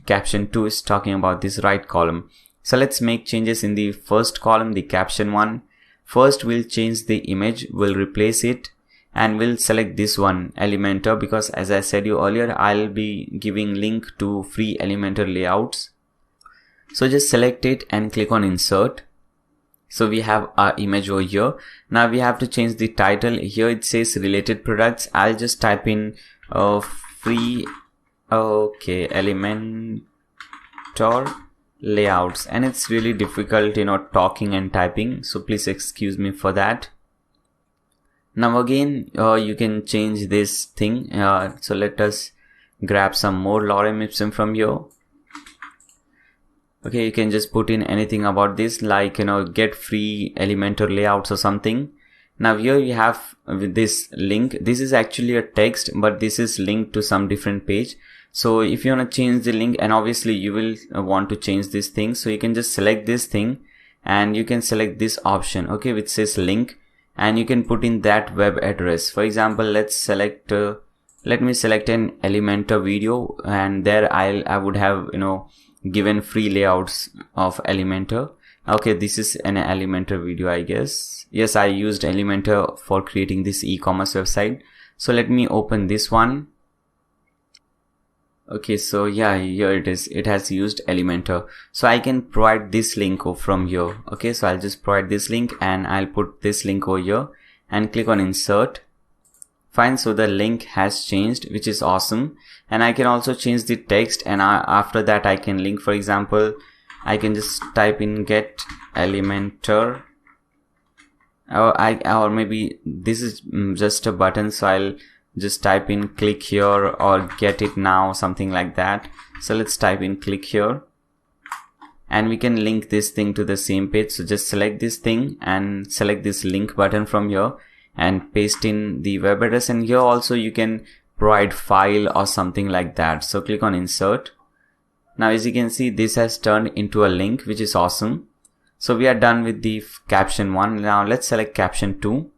caption 2 is talking about this right column. So let's make changes in the first column, the caption 1. First we'll change the image, we'll replace it, and we'll select this one, Elementor, because as I said you earlier, I'll be giving link to free Elementor layouts. So just select it and click on insert. So we have our image over here. Now we have to change the title. Here it says related products. I'll just type in free Elementor layouts, and it's really difficult talking and typing, so please excuse me for that. Now again you can change this thing. So let us grab some more lorem ipsum from here. Okay, you can just put in anything about this, like get free Elementor layouts or something. Now here you have this link. This is actually a text, but this is linked to some different page. So if you want to change the link, and obviously you will want to change this thing, so you can just select this thing and you can select this option, okay, which says link, and you can put in that web address. For example, let's select let me select an Elementor video, and there I would have given free layouts of Elementor. Okay, this is an Elementor video, I guess. Yes, I used Elementor for creating this e-commerce website. So let me open this one. Okay, so yeah, here it is. It has used Elementor. So I can provide this link from here. Okay, so I'll just provide this link, and I'll put this link over here and click on insert. Fine, so the link has changed, which is awesome. And I can also change the text, and after that I can link. For example, I can just type in get Elementor, or maybe this is just a button, so I'll just type in click here or get it now, something like that. So let's type in click here, and we can link this thing to the same page. So just select this thing and select this link button from here and paste in the web address, and here also you can provide file or something like that. So click on insert. Now as you can see, this has turned into a link, which is awesome. So we are done with the caption 1. Now let's select caption 2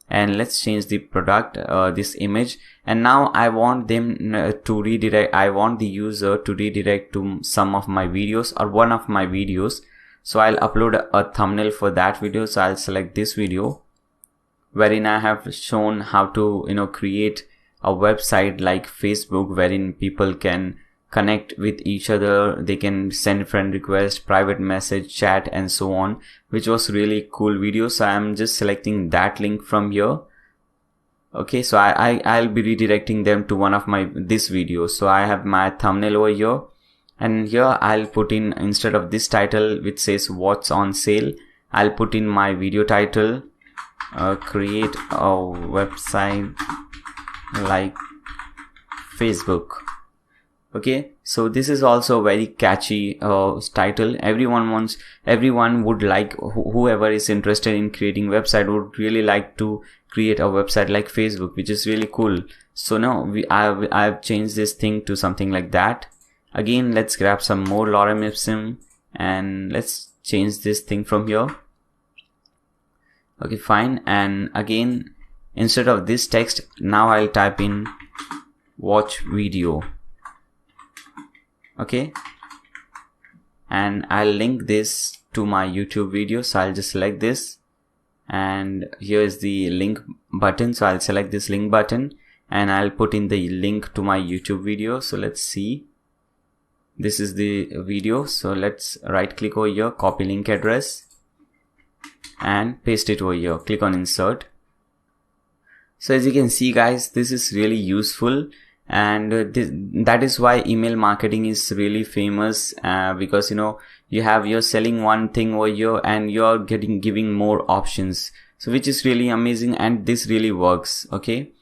and let's change the product, this image, and now I want them to redirect. I want the user to redirect to some of my videos or one of my videos. So I'll upload a thumbnail for that video. So I'll select this video wherein I have shown how to create a website like Facebook, wherein people can connect with each other, they can send friend request, private message, chat, and so on, which was really cool video. So I'm just selecting that link from here. Okay, so I'll be redirecting them to one of this video. So I have my thumbnail over here, and here I'll put in, instead of this title which says what's on sale, I'll put in my video title, create a website like Facebook. Okay, so this is also a very catchy title. Everyone would like, whoever is interested in creating website would really like to create a website like Facebook, which is really cool. So now I've changed this thing to something like that. Again, let's grab some more lorem ipsum and let's change this thing from here. Okay, fine. And again, instead of this text, now I'll type in watch video. Okay, and I'll link this to my YouTube video. So I'll just select this, and here is the link button. So I'll select this link button and I'll put in the link to my YouTube video. So let's see, this is the video. So let's right click over here, copy link address and paste it over here. Click on insert. So as you can see guys, this is really useful. And that is why email marketing is really famous, because you have your selling one thing over here and you're giving more options, so which is really amazing, and this really works. Okay,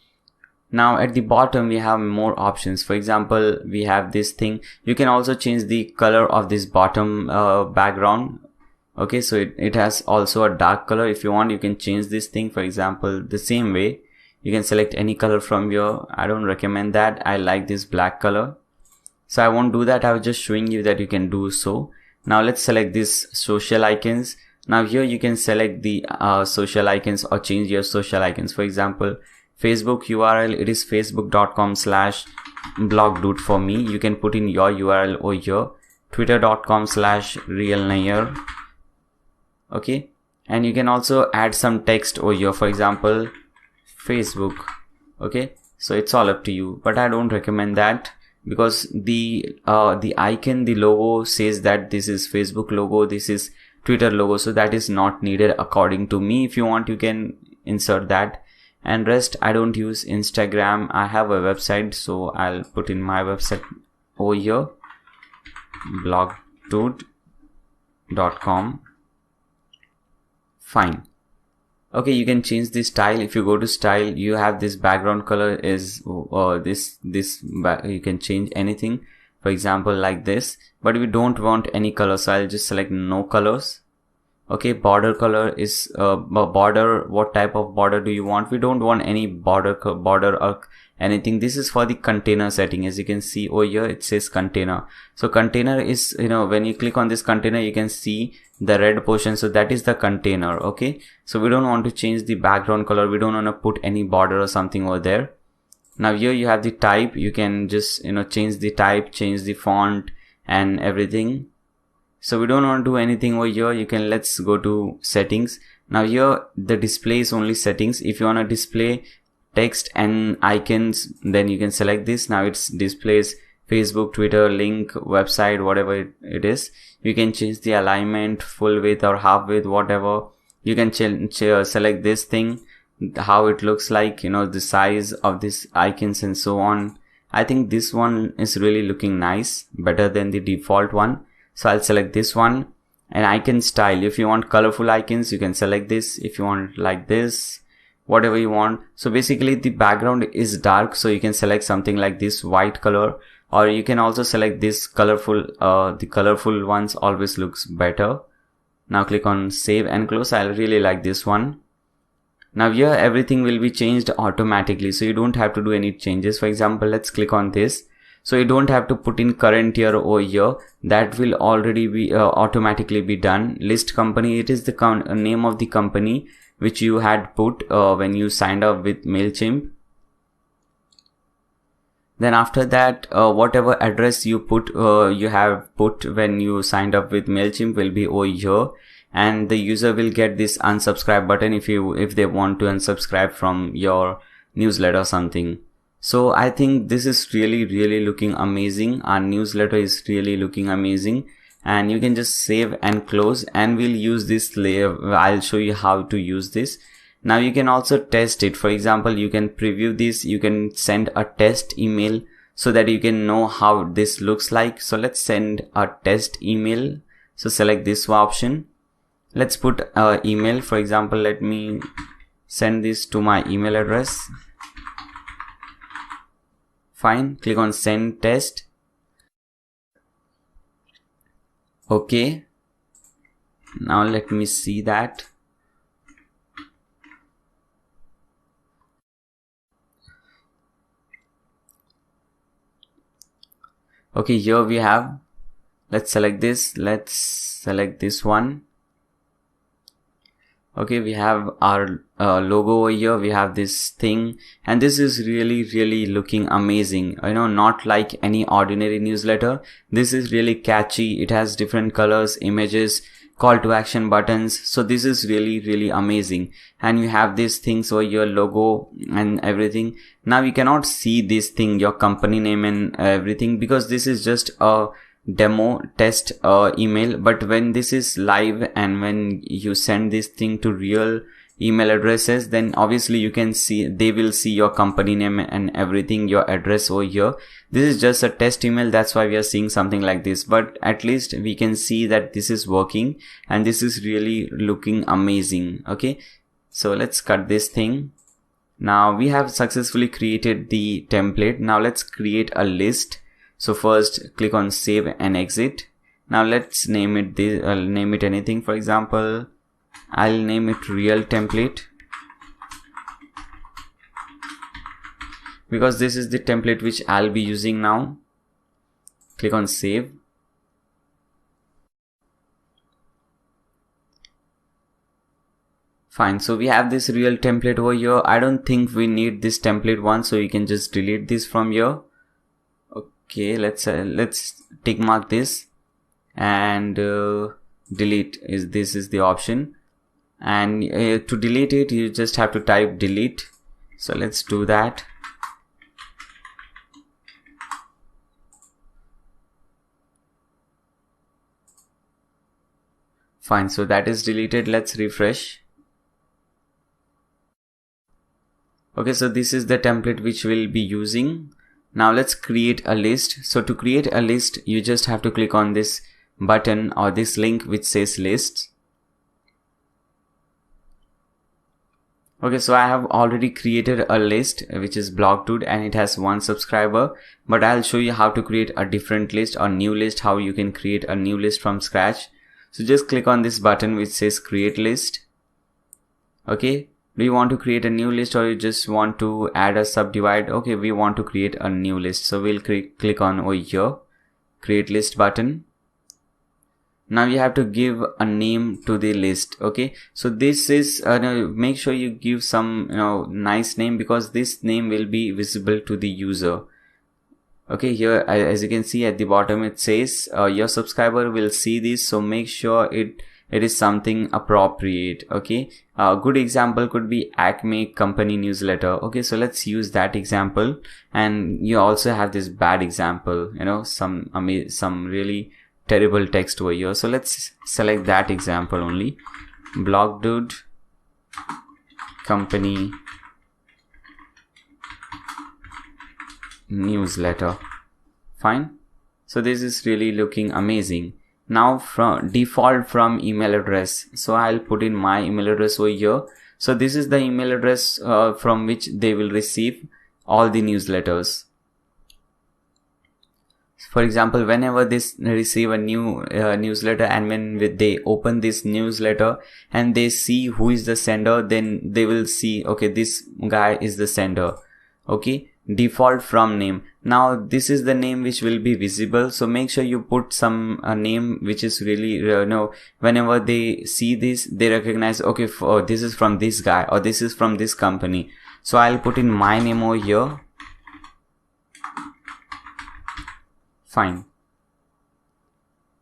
now at the bottom we have more options. For example, we have this thing. You can also change the color of this bottom background. Okay, so it has also a dark color. If you want, you can change this thing. For example, the same way you can select any color from here. I don't recommend that. I like this black color, so I won't do that. I was just showing you that you can do so. Now let's select this social icons. Now here you can select the social icons or change your social icons. For example, Facebook URL, it is facebook.com/blogdude for me. You can put in your URL over here, twitter.com/realnair. Okay, and you can also add some text over here. For example, Facebook. Okay, so it's all up to you, but I don't recommend that, because the icon, the logo says that this is Facebook logo, this is Twitter logo, so that is not needed according to me. If you want, you can insert that. And rest, I don't use Instagram. I have a website, so I'll put in my website over here, blogdude.com. Fine. Okay, you can change the style. If you go to style, you have this background color is you can change anything. For example, like this, but we don't want any color, so I'll just select no colors. Okay, border color is border. What type of border do you want? We don't want any border or anything. This is for the container setting. As you can see over here, it says container. So container is, when you click on this container, you can see the red portion, so that is the container. Okay, so we don't want to change the background color. We don't want to put any border or something over there. Now here you have the type. You can just change the type, change the font and everything. So we don't want to do anything over here. Let's go to settings. Now here the display is only settings. If you want to display text and icons, then you can select this. Now it displays Facebook, Twitter, link, website, whatever it is. You can change the alignment, full width or half width, whatever. You can select this thing. how it looks like, you know, the size of this icons and so on. I think this one is really looking nice, better than the default one. So I'll select this one. And icon style, if you want colorful icons, you can select this. If you want like this, whatever you want. So basically the background is dark, so you can select something like this white color, or you can also select this colorful. The colorful ones always looks better. Now click on save and close. I really like this one. Now here everything will be changed automatically, so you don't have to do any changes. For example, let's click on this. So you don't have to put in current year over here. That will already be automatically be done. List company, it is the name of the company which you had put when you signed up with MailChimp. Then after that, whatever address you have put when you signed up with MailChimp will be over here, and the user will get this unsubscribe button if they want to unsubscribe from your newsletter or something. So I think this is really looking amazing. Our newsletter is really looking amazing, and you can just save and close, and we'll use this layer. I'll show you how to use this. Now you can also test it. For example, you can preview this. You can send a test email so that you can know how this looks like. So let's send a test email. So select this option. Let's put an email. For example, let me send this to my email address. Fine, click on send test. Okay. Now let me see that. Okay, here we have, let's select this. Let's select this one. Okay, we have our logo over here. We have this thing, and this is really looking amazing. You know, not like any ordinary newsletter. This is really catchy. It has different colors, images, call to action buttons. So this is really amazing. And you have these things over your logo and everything. Now you cannot see this thing, your company name and everything, because this is just a demo test email. But when this is live and when you send this thing to real email addresses, then obviously you can see, they will see your company name and everything, your address over here. This is just a test email, that's why we are seeing something like this, but at least we can see that this is working and this is really looking amazing. Okay, so let's cut this thing. Now we have successfully created the template. Now let's create a list. So first click on save and exit. Now let's name it this. I'll name it anything. For example, I'll name it real template, because this is the template which I'll be using now. Click on save. Fine, so we have this real template over here. I don't think we need this template one, so you can just delete this from here. Okay, let's tick mark this and delete. This is the option, and to delete it you just have to type delete. So let's do that. Fine, so that is deleted. Let's refresh. Okay, so this is the template which we'll be using. Now let's create a list. So to create a list, you just have to click on this button or this link which says lists. Okay, so I have already created a list which is Blogdude and it has 1 subscriber, but I'll show you how to create a different list or new list, how you can create a new list from scratch. So just click on this button which says create list. Okay, do you want to create a new list or you just want to add a subdivide? Okay, we want to create a new list, so we'll click on over here, create list button. Now you have to give a name to the list. Okay, so this is make sure you give some nice name, because this name will be visible to the user. Okay, here as you can see at the bottom it says your subscriber will see this, so make sure it is something appropriate. Okay, a good example could be Acme company newsletter. Okay, so let's use that example, and you also have this bad example, some really terrible text over here. So let's select that example only. Blogdude company newsletter. Fine. So this is really looking amazing. Now from default from email address, so I'll put in my email address over here. So this is the email address from which they will receive all the newsletters. For example, whenever they receive a new newsletter, and when they open this newsletter and they see who is the sender, then they will see, okay, this guy is the sender. Okay, default from name. Now this is the name which will be visible, so make sure you put some name which is really whenever they see this, they recognize, okay, this is from this guy or this is from this company. So I'll put in my name over here. Fine.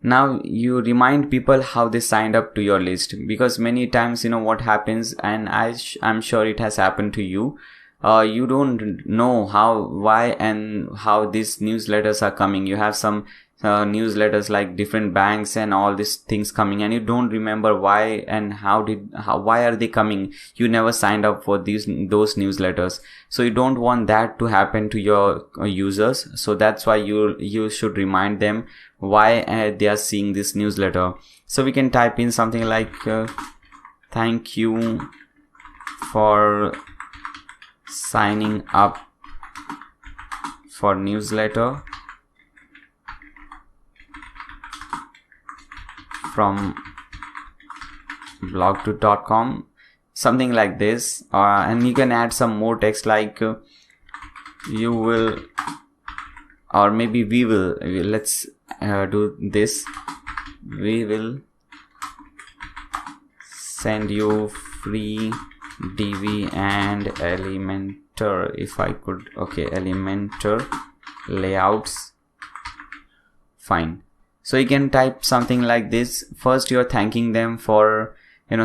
Now you remind people how they signed up to your list, because many times what happens, and I'm sure it has happened to you. You don't know why and how these newsletters are coming. You have some newsletters like different banks and all these things coming, and you don't remember why and why are they coming. You never signed up for those newsletters, so you don't want that to happen to your users. So that's why you should remind them why they are seeing this newsletter. So we can type in something like thank you for signing up for newsletter from blogto.com, something like this, and you can add some more text like you will, or maybe we will, let's do this, we will send you free DV and Elementor, if I could, okay, Elementor layouts. Fine. So you can type something like this. First you're thanking them for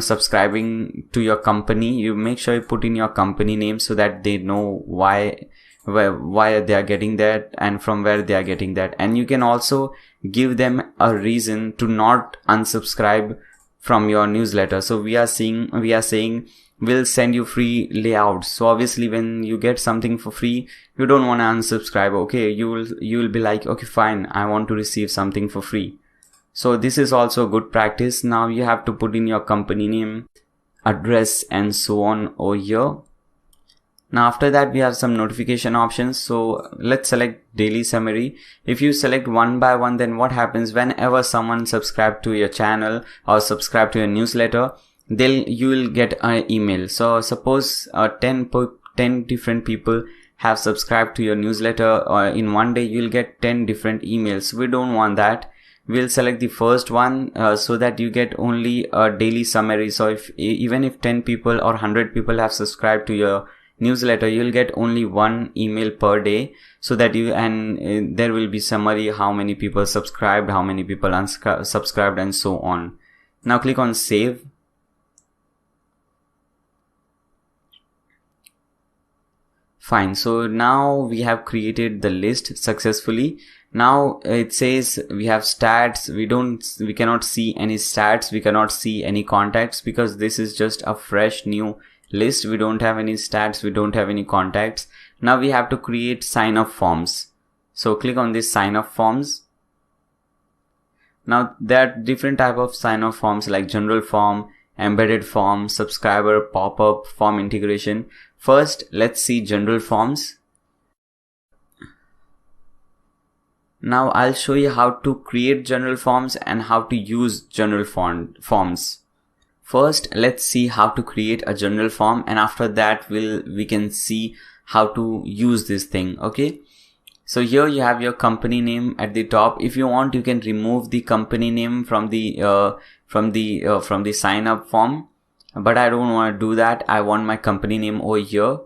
subscribing to your company. You make sure you put in your company name so that they know why they are getting that and from where they are getting that. And you can also give them a reason to not unsubscribe from your newsletter. So we are saying we'll send you free layouts. So obviously when you get something for free, you don't want to unsubscribe. Okay, you will be like, okay, fine, I want to receive something for free. So this is also good practice. Now you have to put in your company name, address, and so on over here. Now after that we have some notification options. So let's select daily summary. If you select one by one, then what happens whenever someone subscribe to your channel or subscribe to your newsletter, you will get an email. So suppose 10 different people have subscribed to your newsletter, or in one day you'll get 10 different emails. We don't want that. We'll select the first one so that you get only a daily summary. So even if 10 people or 100 people have subscribed to your newsletter, you'll get only one email per day, so that there will be summary, how many people subscribed, how many people unsubscribed, and so on. Now click on save. Fine. So now we have created the list successfully. Now it says we have stats. We cannot see any stats. We cannot see any contacts, because this is just a fresh new list. We don't have any stats. We don't have any contacts. Now we have to create sign up forms. So click on this sign up forms. Now there are different type of sign up forms like general form, embedded form, subscriber, pop-up, form integration. First, let's see general forms. Now I'll show you how to create general forms and how to use general forms. First, let's see how to create a general form, and after that we can see how to use this thing. Okay. So here you have your company name at the top. If you want, you can remove the company name from the sign up form, but I don't want to do that. I want my company name over here.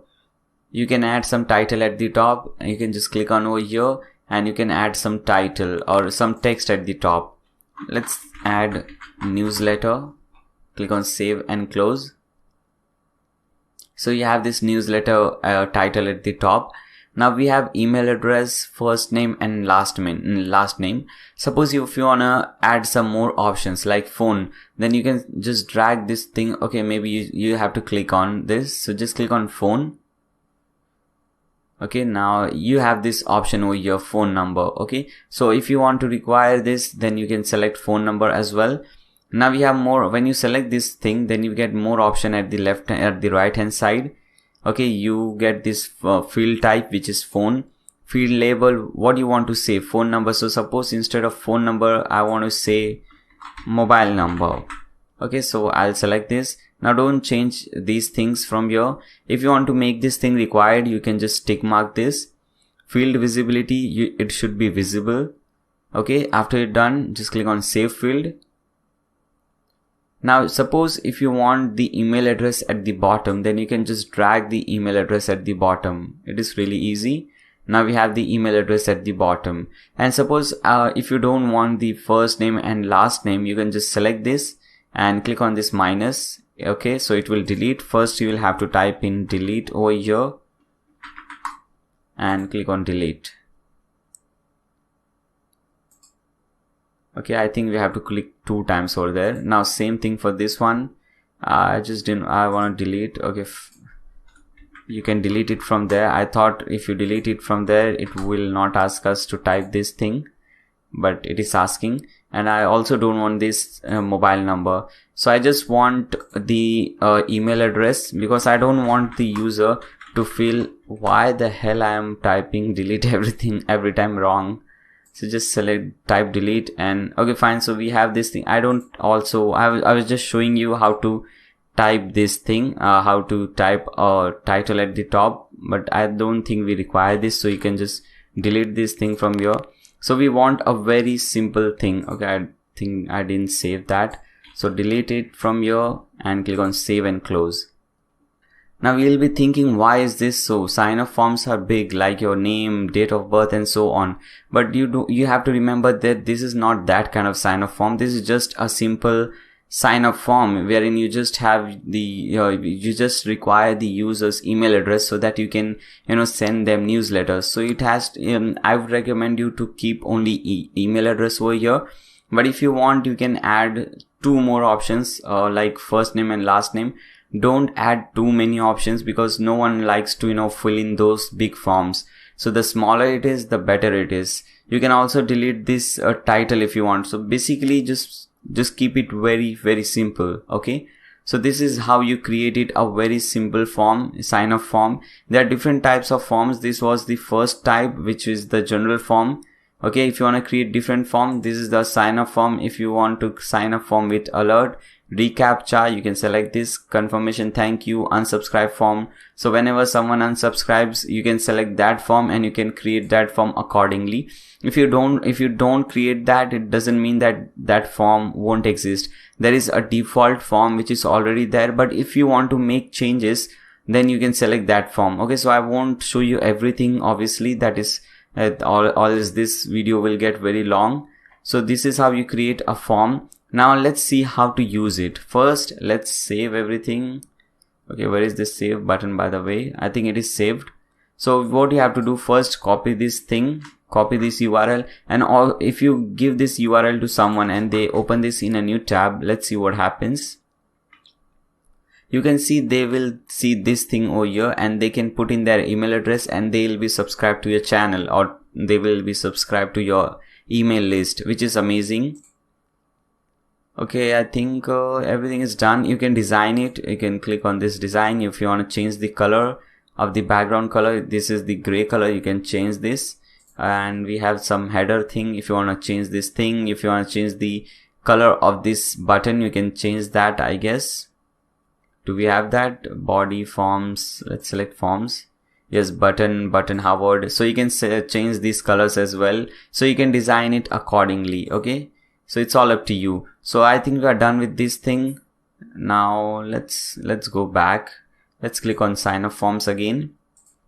You can add some title at the top. You can just click on over here and you can add some title or some text at the top. Let's add newsletter. Click on save and close. So you have this newsletter title at the top. Now we have email address, first name and last name. Suppose if you wanna add some more options like phone, then you can just drag this thing. Okay, maybe you have to click on this. So just click on phone. Okay, now you have this option over your phone number. Okay, so if you want to require this, then you can select phone number as well. Now we have more. When you select this thing, then you get more option at the right hand side. Okay, you get this field type, which is phone. Field label, what you want to say, phone number. So suppose instead of phone number, I want to say mobile number. Okay, so I'll select this. Now don't change these things from here. If you want to make this thing required, you can just tick mark this. Field visibility, it should be visible. Okay, after you're done, just click on save field. Now suppose if you want the email address at the bottom, then you can just drag the email address at the bottom. It is really easy. Now we have the email address at the bottom. And suppose if you don't want the first name and last name, you can just select this and click on this minus. Okay, so it will delete. First you will have to type in delete over here and click on delete. Okay, I think we have to click 2 times over there. Now same thing for this one. I want to delete. Okay, you can delete it from there. I thought if you delete it from there, it will not ask us to type this thing, but it is asking. And I also don't want this mobile number. So I just want the email address, because I don't want the user to feel why the hell I am typing delete everything every time wrong. So just select type delete and okay, fine. So we have this thing. I was just showing you how to type this thing, how to type a title at the top, but I don't think we require this. So you can just delete this thing from here. So we want a very simple thing. Okay, I think I didn't save that. So delete it from here and click on save and close. Now we'll be thinking, why is this so? Sign up forms are big, like your name, date of birth and so on. But you have to remember that this is not that kind of sign up form. This is just a simple sign up form wherein you just have the you just require the user's email address so that you can send them newsletters. So it has I would recommend you to keep only email address over here. But if you want, you can add 2 more options like first name and last name. Don't add too many options, because no one likes to fill in those big forms. So the smaller it is, the better it is. You can also delete this title if you want. So basically just keep it very, very simple. Okay, so this is how you created a very simple form, sign up form. There are different types of forms. This was the first type, which is the general form. Okay, if you want to create different form, this is the sign up form. If you want to sign up form with alert, reCAPTCHA, you can select this, confirmation, thank you, unsubscribe form. So whenever someone unsubscribes, you can select that form and you can create that form accordingly. If you don't create that, it doesn't mean that that form won't exist. There is a default form which is already there, but if you want to make changes, then you can select that form. Okay, so I won't show you everything, obviously. That is this video will get very long. So this is how you create a form. Now let's see how to use it. First, let's save everything. Okay, where is this save button, by the way? I think it is saved. So what you have to do first, copy this thing, copy this URL, and if you give this URL to someone and they open this in a new tab, let's see what happens. You can see they will see this thing over here and they can put in their email address and they will be subscribed to your channel, or they will be subscribed to your email list, which is amazing. Okay, I think everything is done. You can design it. You can click on this design. If you want to change the color of the background color, this is the gray color, you can change this. And we have some header thing. If you want to change this thing, if you want to change the color of this button, you can change that, I guess. Do we have that? Body, forms, let's select forms. Yes, button, hovered. So you can change these colors as well. So you can design it accordingly. Okay, so it's all up to you. So I think we are done with this thing. Now let's go back. Let's click on sign up forms again.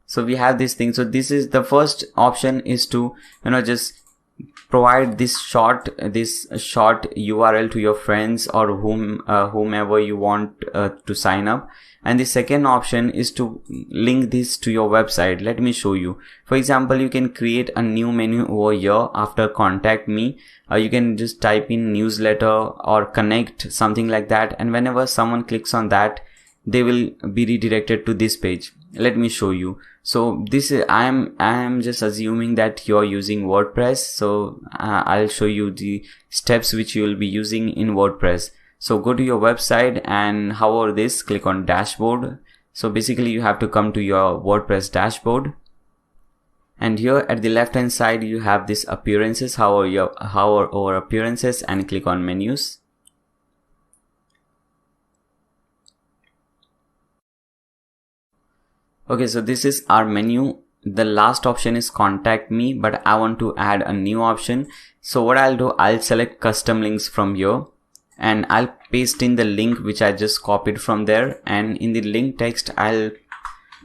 So we have this thing. So this is the first option, is to just provide this short URL to your friends or whomever you want to sign up. And the second option is to link this to your website. Let me show you. For example, you can create a new menu over here after contact me. You can just type in newsletter or connect, something like that, and whenever someone clicks on that, they will be redirected to this page. Let me show you. So this is, I am just assuming that you're using WordPress, so I'll show you the steps which you will be using in WordPress. So go to your website and hover this, click on dashboard. So basically you have to come to your WordPress dashboard, and here at the left hand side you have this appearances. Hover over appearances and click on menus. Okay, so this is our menu. The last option is contact me, but I want to add a new option. So what I'll do, I'll select custom links from here and I'll paste in the link which I just copied from there, and in the link text I'll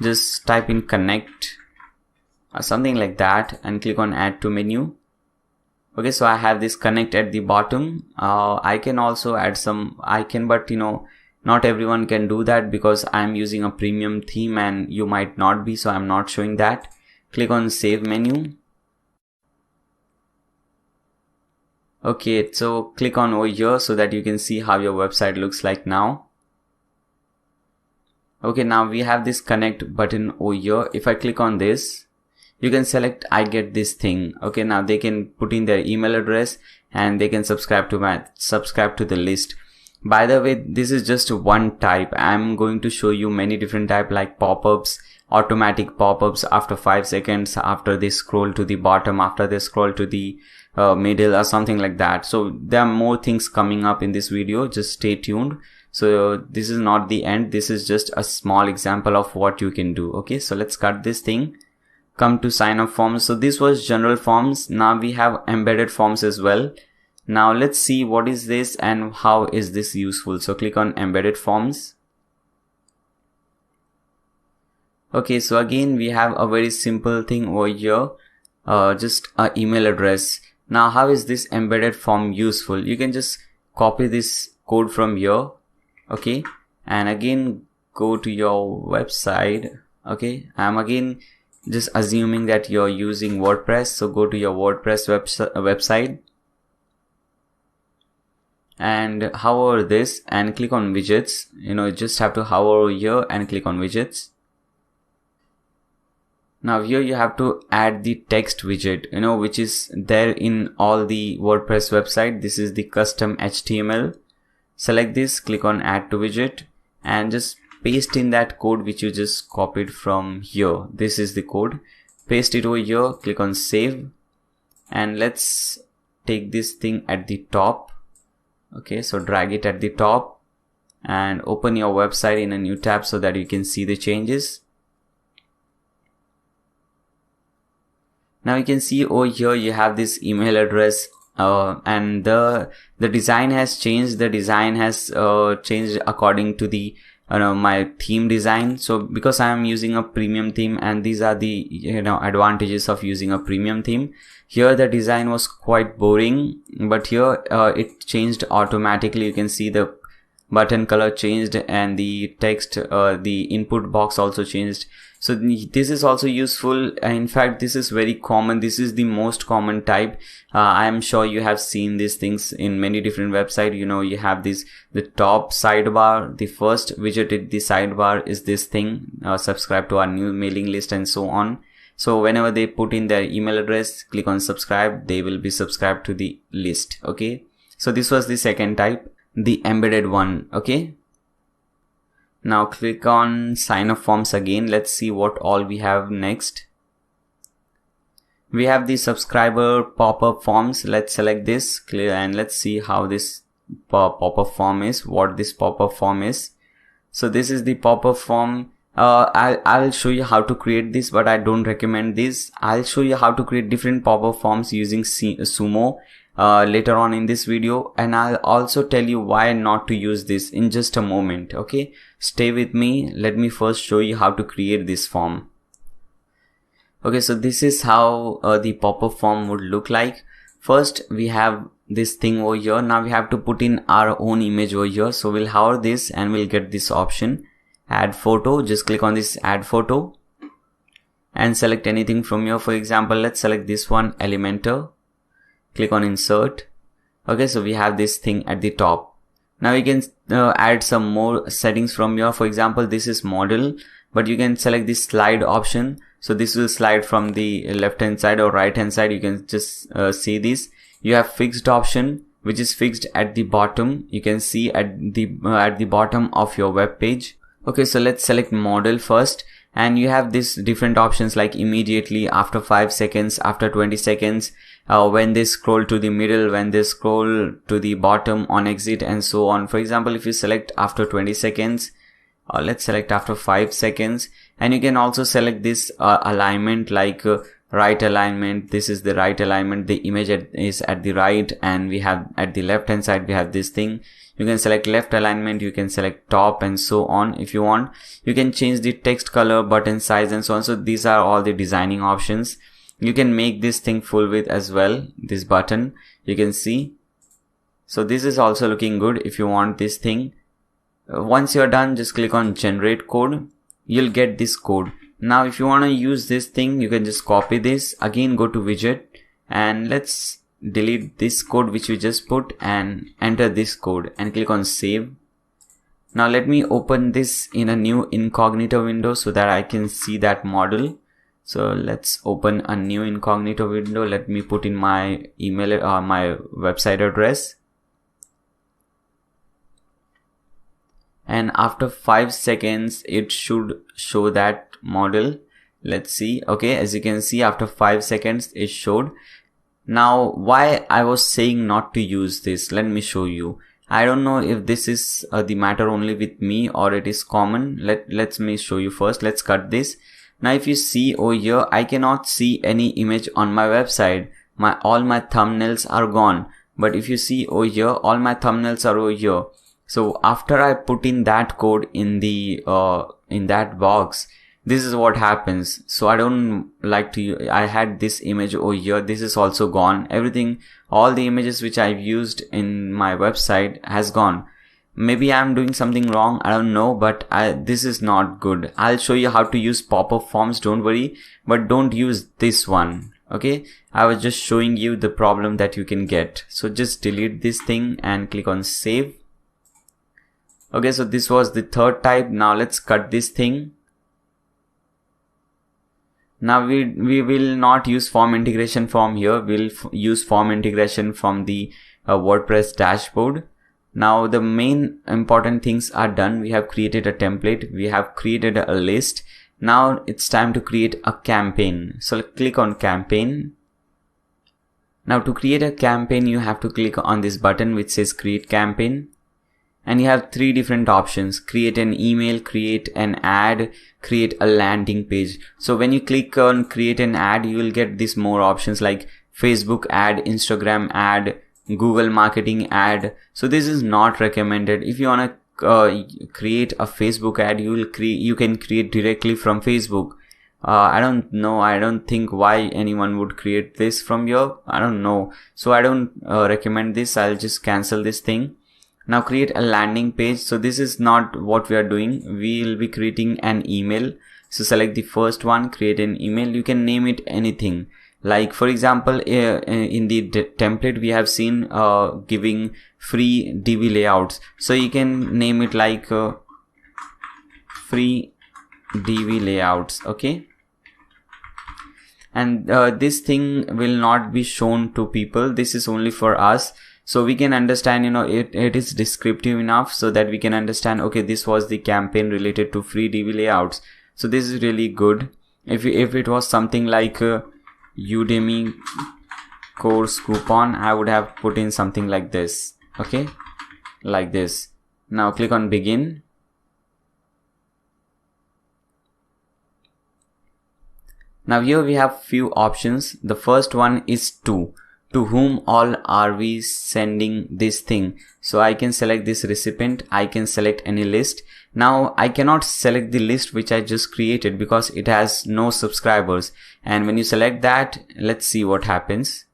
just type in connect or something like that and click on add to menu. Okay, so I have this connect at the bottom. I can also add some but you know, not everyone can do that because I'm using a premium theme and you might not be, so I'm not showing that. Click on save menu. Okay, so click on over here so that you can see how your website looks like now. Okay, now we have this connect button over here. If I click on this, you can select I get this thing. Okay, now they can put in their email address and they can subscribe to the list. By the way, this is just one type. I'm going to show you many different types like pop-ups, automatic pop-ups after 5 seconds, after they scroll to the bottom, after they scroll to the middle or something like that. So there are more things coming up in this video. Just stay tuned. So this is not the end. This is just a small example of what you can do. Okay, so let's cut this thing. Come to sign up forms. So this was general forms. Now we have embedded forms as well. Now let's see what is this and how is this useful. So click on embedded forms. Okay, so again we have a very simple thing over here, just an email address. Now how is this embedded form useful? You can just copy this code from here, okay, and again go to your website. Okay, I'm again just assuming that you're using WordPress, so go to your WordPress website and hover this and click on widgets. You know, you just have to hover here and click on widgets. Now here you have to add the text widget, you know, which is there in all the WordPress website. This is the custom HTML. Select this, click on add to widget and just paste in that code which you just copied from here. This is the code. Paste it over here, click on save, and let's take this thing at the top. Okay, so drag it at the top and open your website in a new tab so that you can see the changes. Now you can see over here you have this email address and the design has changed. The design has changed according to the my theme design. So because I am using a premium theme, and these are the advantages of using a premium theme. Here the design was quite boring, but here it changed automatically. You can see the button color changed and the text, the input box also changed. So this is also useful. In fact, this is very common. This is the most common type. I am sure you have seen these things in many different websites. You know, you have this, the top sidebar, the first widget in the sidebar is this thing, subscribe to our new mailing list and so on. So whenever they put in their email address, click on subscribe, they will be subscribed to the list. Okay. So this was the second type, the embedded one. Okay. Now click on sign up forms again. Let's see what all we have next. We have the subscriber pop-up forms. Let's select this, clear, and let's see how this pop-up form is, what this pop-up form is. So this is the pop-up form. I'll show you how to create this, but I don't recommend this. I'll show you how to create different pop-up forms using Sumo later on in this video, and I'll also tell you why not to use this in just a moment. Okay, stay with me. Let me first show you how to create this form. Okay, so this is how the pop-up form would look like. First we have this thing over here. Now we have to put in our own image over here. So we'll hover this and we'll get this option, add photo. Just click on this add photo and select anything from here. For example, let's select this one, Elementor. Click on insert. Okay, so we have this thing at the top. Now you can add some more settings from here. For example, this is model, but you can select this slide option. So this will slide from the left hand side or right hand side. You can just see this. You have fixed option, which is fixed at the bottom. You can see at the bottom of your web page. Okay, so let's select model first, and you have this different options like immediately, after 5 seconds, after 20 seconds, when they scroll to the middle, when they scroll to the bottom, on exit, and so on. For example, if you select after 20 seconds, let's select after 5 seconds, and you can also select this alignment like right alignment. This is the right alignment. The image is at the right, and we have at the left hand side we have this thing. You can select left alignment, you can select top, and so on. If you want, you can change the text color, button size, and so on. So these are all the designing options. You can make this thing full width as well, this button, you can see. So this is also looking good. If you want this thing, once you're done, just click on generate code. You'll get this code. Now if you want to use this thing, you can just copy this, again go to widget, and let's delete this code which we just put and enter this code and click on save. Now let me open this in a new incognito window so that I can see that model. So let's open a new incognito window. Let me put in my email or my website address. And after 5 seconds, it should show that model. Let's see. Okay, as you can see, after 5 seconds, it showed. Now, why I was saying not to use this, let me show you. I don't know if this is the matter only with me or it is common. Let me show you first. Let's cut this. Now, if you see over here, I cannot see any image on my website. All my thumbnails are gone. But if you see over here, all my thumbnails are over here. So after I put in that code in the in that box, this is what happens. So I don't like to, I had this image over here. This is also gone. Everything, all the images which I've used in my website has gone. Maybe I'm doing something wrong. I don't know, but this is not good. I'll show you how to use pop-up forms. Don't worry, but don't use this one. Okay. I was just showing you the problem that you can get. So just delete this thing and click on save. Okay. So this was the third type. Now let's cut this thing. Now we will not use form integration from here. We'll use form integration from the WordPress dashboard. Now the main important things are done. We have created a template. We have created a list. Now it's time to create a campaign. So click on campaign. Now to create a campaign, you have to click on this button which says create campaign. And you have 3 different options: create an email, create an ad, create a landing page. So when you click on create an ad, you will get these more options like Facebook ad, Instagram ad, Google marketing ad. So this is not recommended. If you want to create a Facebook ad, you can create directly from Facebook. I don't know. I don't think why anyone would create this from here. I don't know. So I don't recommend this. I'll just cancel this thing. Now create a landing page. So this is not what we are doing. We will be creating an email. So select the first one, create an email. You can name it anything. Like for example, in the template we have seen giving free DV layouts. So you can name it like free DV layouts. Okay. And this thing will not be shown to people. This is only for us. So we can understand, it is descriptive enough so that we can understand, okay, this was the campaign related to free DV layouts. So this is really good. If it was something like Udemy course coupon, I would have put in something like this. Okay, like this. Now click on begin. Now here we have few options. The first one is to whom all are we sending this thing. So I can select this recipient. I can select any list. Now I cannot select the list which I just created because it has no subscribers. And when you select that, let's see what happens.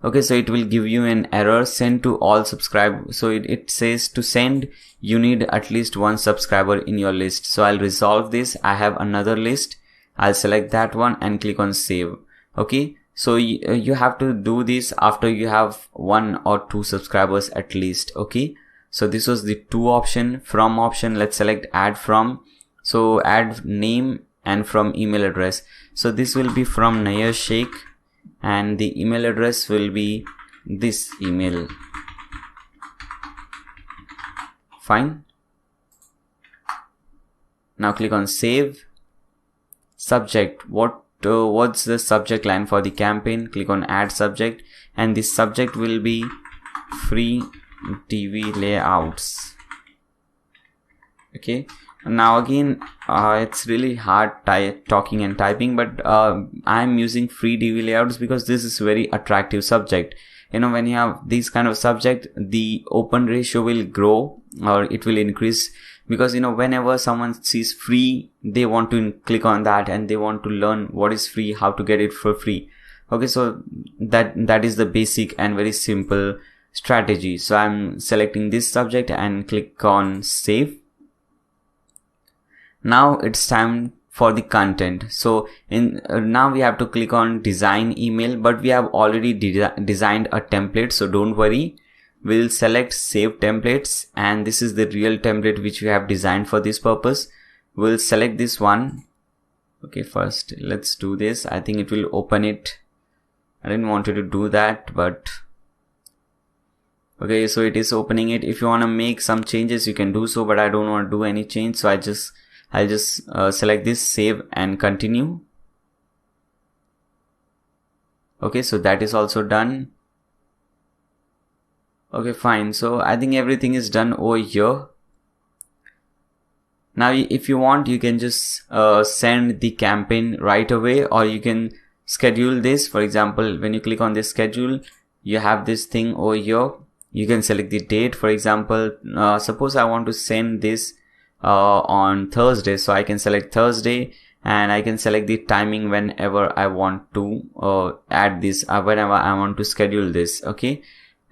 Okay, so it will give you an error, send to all subscribe. So it says to send, you need at least one subscriber in your list. So I'll resolve this. I have another list. I'll select that one and click on save. Okay, so you have to do this after you have 1 or 2 subscribers at least. Okay, so this was the 2 option. From option, let's select add from. So add name and from email address. So this will be from HIJACK. And the email address will be this email. Fine. Now click on save. Subject. What's the subject line for the campaign? Click on add subject, and this subject will be free TV layouts. Okay. Now again, it's really hard talking and typing, but I'm using free DV layouts because this is very attractive subject. You know, when you have these kind of subject, the open ratio will grow or it will increase, because you know, whenever someone sees free, they want to click on that and they want to learn what is free, how to get it for free. Okay, so that is the basic and very simple strategy. So I'm selecting this subject and click on save. Now it's time for the content. So now we have to click on design email, but we have already designed a template, so don't worry. We'll select save templates, and this is the real template which we have designed for this purpose. We'll select this one. Okay, first let's do this. I think it will open it. I didn't want it to do that, but okay, so it is opening it. If you want to make some changes, you can do so, but I don't want to do any change, so I'll just select this, save and continue. Okay, so that is also done. Okay, fine. So I think everything is done over here. Now if you want, you can just send the campaign right away, or you can schedule this. For example, when you click on this schedule, you have this thing over here. You can select the date. For example, suppose I want to send this on Thursday, so I can select Thursday, and I can select the timing whenever I want to add this, whenever I want to schedule this. Okay,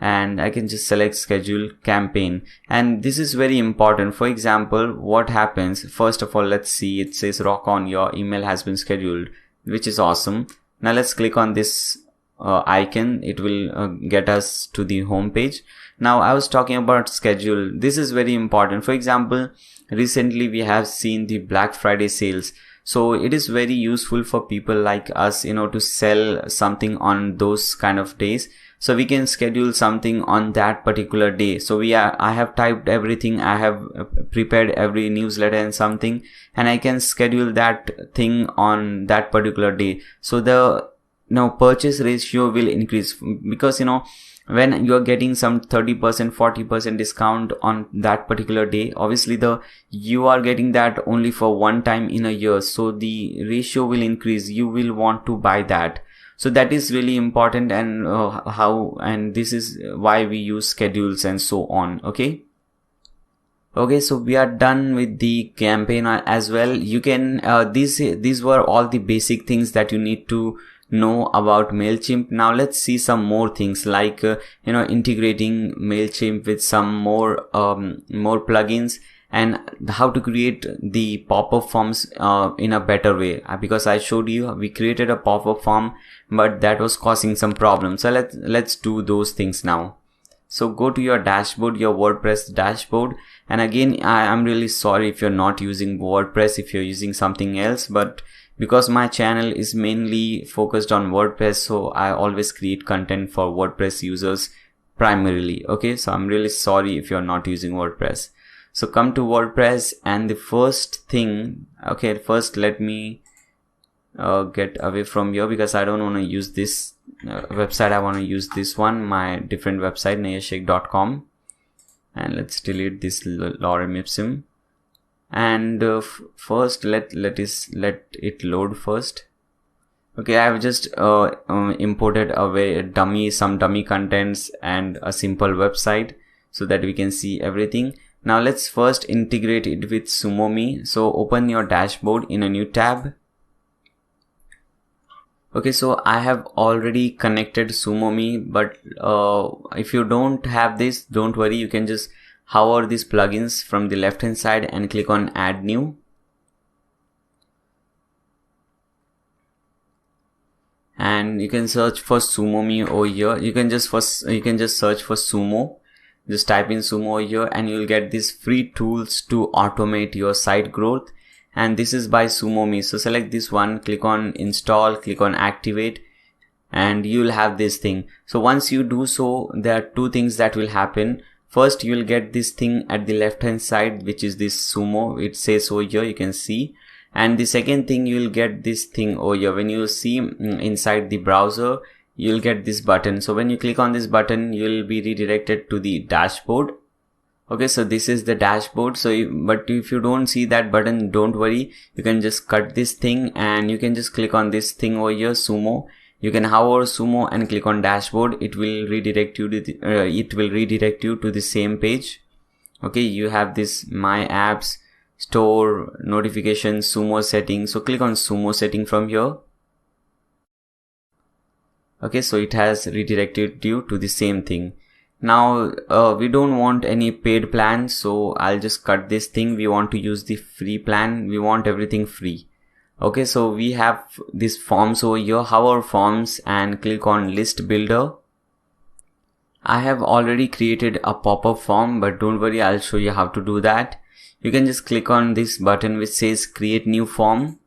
and I can just select schedule campaign, and this is very important. For example, what happens, first of all, let's see, it says rock on, your email has been scheduled, which is awesome. Now let's click on this icon. It will get us to the home page. Now I was talking about schedule. This is very important. For example, recently we have seen the Black Friday sales, so it is very useful for people like us, you know, to sell something on those kind of days. So we can schedule something on that particular day. So I have typed everything, I have prepared every newsletter and something, and I can schedule that thing on that particular day. So the purchase ratio will increase, because when you're getting some 30%, 40% discount on that particular day, obviously you are getting that only for one time in a year, so the ratio will increase. You will want to buy that. So that is really important, and this is why we use schedules and so on. Okay, so we are done with the campaign as well. You can these were all the basic things that you need to know about MailChimp. Now let's see some more things, like integrating MailChimp with some more plugins, and how to create the pop-up forms in a better way, because I showed you we created a pop-up form, but that was causing some problems. So let's do those things now. So go to your dashboard, your WordPress dashboard, and again I'm really sorry if you're not using WordPress, if you're using something else, but because my channel is mainly focused on WordPress, so I always create content for WordPress users primarily. Okay, so I'm really sorry if you're not using WordPress. So come to WordPress, and the first thing, okay, first let me get away from here, because I don't want to use this website. I want to use this one, my different website, HIJACK.com, and let's delete this lorem ipsum. And first let it load first. Okay, I have just imported some dummy contents and a simple website so that we can see everything. Now let's first integrate it with Sumo.me. So open your dashboard in a new tab. Okay, so I have already connected SumoMe, but if you don't have this, don't worry, you can just hover these plugins from the left hand side and click on add new. And you can search for SumoMe over here. You can just search for Sumo. Just type in Sumo over here and you'll get these free tools to automate your site growth. And this is by SumoMe. So select this one, click on install, click on activate, and you'll have this thing. So once you do so, there are two things that will happen. First, you'll get this thing at the left hand side, which is this Sumo. It says over here, you can see. And the second thing, you'll get this thing over here. When you see inside the browser, you'll get this button. So when you click on this button, you'll be redirected to the dashboard. Okay, so this is the dashboard. But if you don't see that button, don't worry. You can just cut this thing and you can just click on this thing over here, Sumo. You can hover Sumo and click on dashboard. It will redirect you to the same page. Okay, you have this my apps, store, notifications, Sumo settings. So click on Sumo setting from here. Okay, so it has redirected you to the same thing. Now we don't want any paid plan, so I'll just cut this thing. We want to use the free plan. We want everything free. Okay, so we have these forms over here. Hover forms and click on list builder. I have already created a pop-up form, but don't worry, I'll show you how to do that. You can just click on this button which says create new form.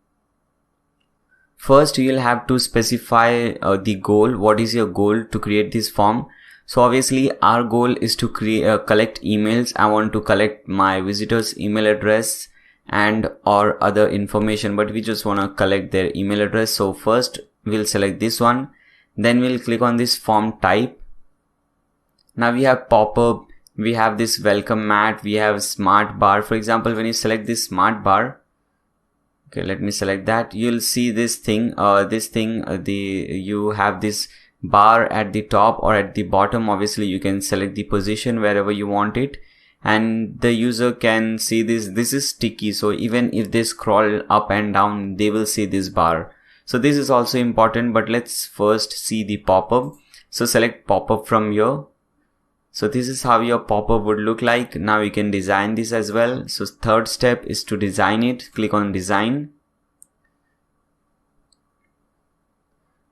First, you'll have to specify the goal. What is your goal to create this form? So obviously our goal is to collect emails. I want to collect my visitors' email address and or other information, but we just want to collect their email address. So first we'll select this one. Then we'll click on this form type. Now we have pop-up. We have this welcome mat. We have smart bar. For example, when you select this smart bar, okay, let me select that. You'll see this thing, you have this bar at the top or at the bottom. Obviously you can select the position wherever you want it, and the user can see this. This is sticky, so even if they scroll up and down, they will see this bar. So this is also important, but let's first see the pop-up. So select pop-up from here. So this is how your pop-up would look like. Now you can design this as well. So third step is to design it. Click on design.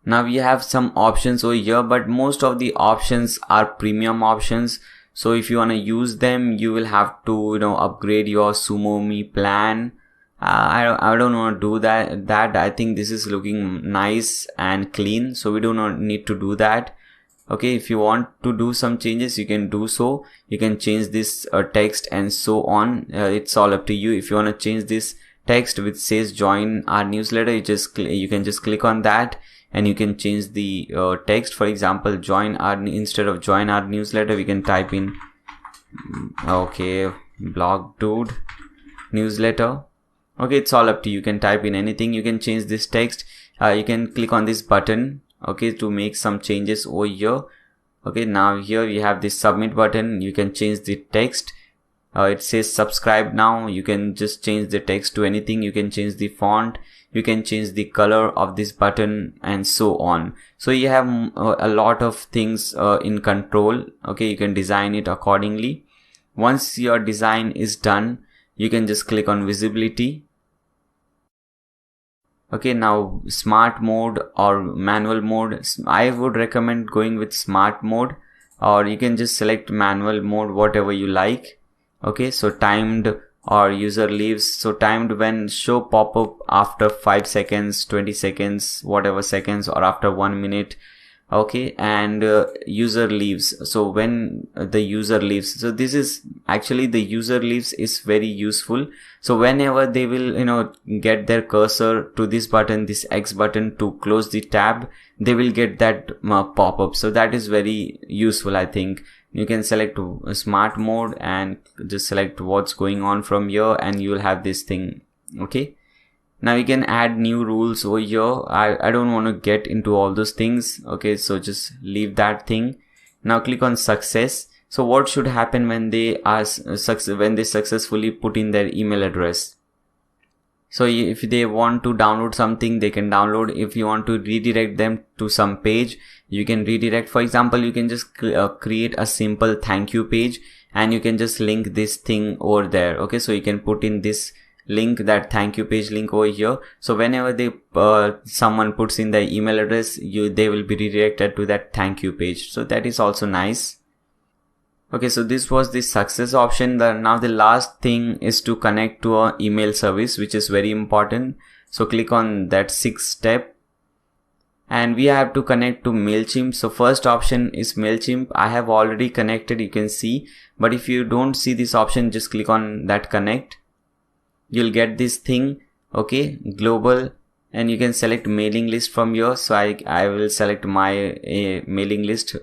Now we have some options over here, but most of the options are premium options. So if you want to use them, you will have to, upgrade your SumoMe plan. I don't want to do that. I think this is looking nice and clean, so we do not need to do that. Okay, if you want to do some changes, you can do so. You can change this text and so on. It's all up to you. If you want to change this text which says join our newsletter, you can just click on that and you can change the text. For example, instead of join our newsletter, we can type in blog dude newsletter. Okay, it's all up to you. You can type in anything. You can change this text. You can click on this button, okay, to make some changes over here. Okay, now here we have this submit button. You can change the text. It says subscribe now. You can just change the text to anything. You can change the font. You can change the color of this button and so on. So you have a lot of things in control. Okay, you can design it accordingly. Once your design is done, you can just click on visibility. Okay, now smart mode or manual mode. I would recommend going with smart mode, or you can just select manual mode, whatever you like. Okay, so timed or user leaves. So timed when show pop-up after 5 seconds, 20 seconds, whatever seconds, or after 1 minute. Okay, and user leaves. So when the user leaves, so this is actually the user leaves is very useful. So whenever they will, get their cursor to this button, this X button to close the tab, they will get that pop-up. So that is very useful, I think. You can select smart mode and just select what's going on from here and you will have this thing. Okay. Now you can add new rules over here. I don't want to get into all those things. Okay, so just leave that thing. Now click on success. So what should happen when they successfully put in their email address? So if they want to download something, they can download. If you want to redirect them to some page, you can redirect. For example, you can just create a simple thank you page and you can just link this thing over there. Okay, so you can put in this link, that thank you page link over here. So whenever they someone puts in their email address, they will be redirected to that thank you page. So that is also nice. Okay, so this was the success option. Now the last thing is to connect to our email service, which is very important. So click on that 6th step and we have to connect to MailChimp. So first option is MailChimp. I have already connected, you can see, but if you don't see this option, just click on that connect. You'll get this thing, okay, global, and you can select mailing list from here. So I will select my mailing list,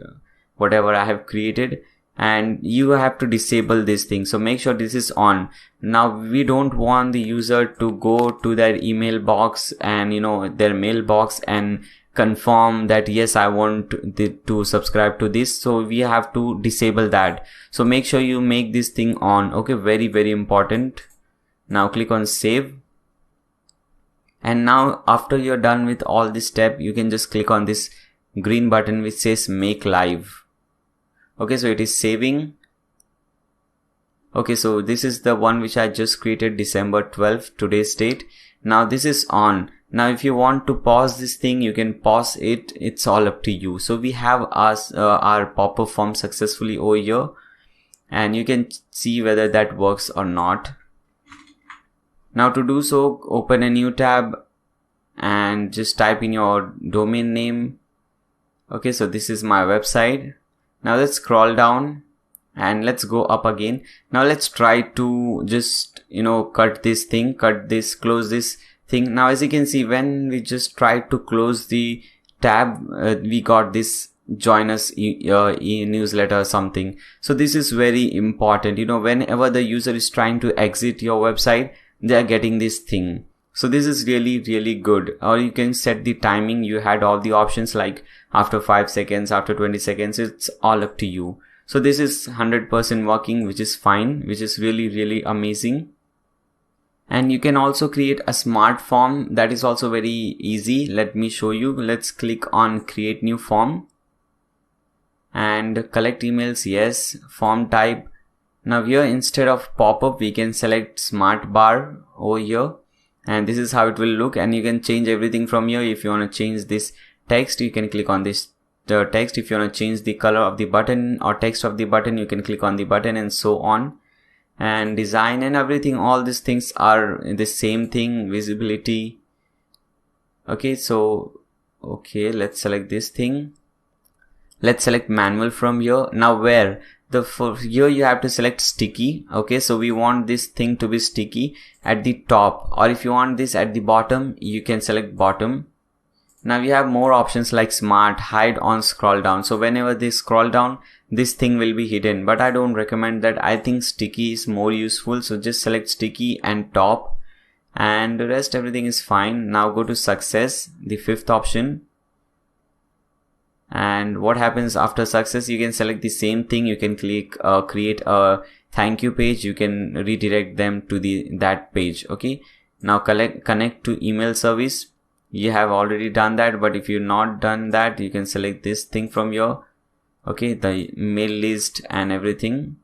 whatever I have created. And you have to disable this thing. So make sure this is on. Now we don't want the user to go to their email box and their mailbox and confirm that yes, I want to subscribe to this. So we have to disable that. So make sure you make this thing on. Okay, very, very important. Now click on save. And now after you're done with all this step, you can just click on this green button which says make live. Okay, so it is saving. Okay, so this is the one which I just created, December 12th, today's date. Now this is on. Now if you want to pause this thing, you can pause it. It's all up to you. So we have our pop-up form successfully over here. And you can see whether that works or not. Now to do so, open a new tab and just type in your domain name. Okay, so this is my website. Now let's scroll down and let's go up again. Now let's try to just, cut this thing, close this thing. Now as you can see, when we just try to close the tab, we got this join us e-newsletter or something. So this is very important. Whenever the user is trying to exit your website, they are getting this thing. So this is really, really good. Or you can set the timing. You had all the options like after 5 seconds, after 20 seconds, it's all up to you. So this is 100% working, which is fine, which is really, really amazing. And you can also create a smart form. That is also very easy. Let me show you. Let's click on create new form and collect emails. Yes, form type. Now here instead of pop-up, we can select smart bar over here. And this is how it will look, and you can change everything from here. If you want to change this text, you can click on this text. If you want to change the color of the button or text of the button, you can click on the button and so on. And design and everything, all these things are the same thing, visibility. Okay, so let's select this thing. Let's select manual from here. Now here you have to select sticky. Okay, so we want this thing to be sticky at the top, or if you want this at the bottom, you can select bottom. Now we have more options like smart, hide on scroll down. So whenever they scroll down, this thing will be hidden, but I don't recommend that. I think sticky is more useful. So just select sticky and top, and the rest everything is fine. Now go to success, the 5th option. And what happens after success, you can select the same thing. You can click create a thank you page. You can redirect them to that page. Okay, now connect to email service. You have already done that, but if you've not done that, you can select this thing from here. Okay, the mail list and everything.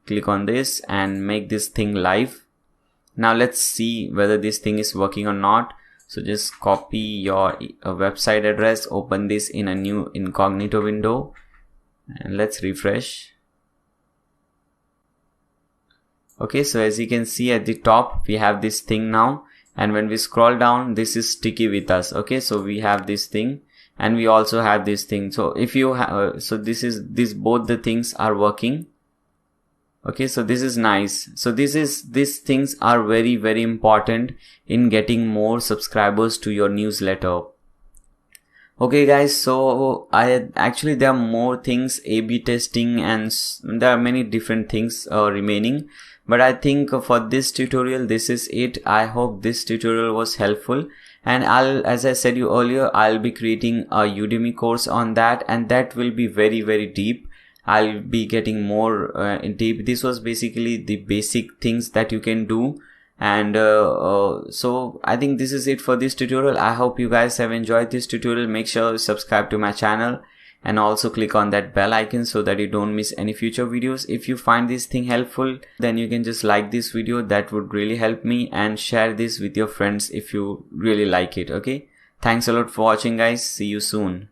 Click on this and make this thing live. Now let's see whether this thing is working or not. So just copy your website address, open this in a new incognito window, and let's refresh. Okay, so as you can see at the top, we have this thing now, and when we scroll down, this is sticky with us. Okay, so we have this thing and we also have this thing. So if you have, so both the things are working. Okay, so this is nice. So these things are very, very important in getting more subscribers to your newsletter. Okay guys, so there are more things, A/B testing, and there are many different things remaining. But I think for this tutorial, this is it. I hope this tutorial was helpful. And as I said you earlier, I'll be creating a Udemy course on that, and that will be very, very deep. I'll be getting more in deep. This was basically the basic things that you can do, And so I think this is it for this tutorial. I hope you guys have enjoyed this tutorial. Make sure to subscribe to my channel and also click on that bell icon so that you don't miss any future videos. If you find this thing helpful, then you can just like this video. That would really help me, and share this with your friends if you really like it. Okay, thanks a lot for watching, guys. See you soon.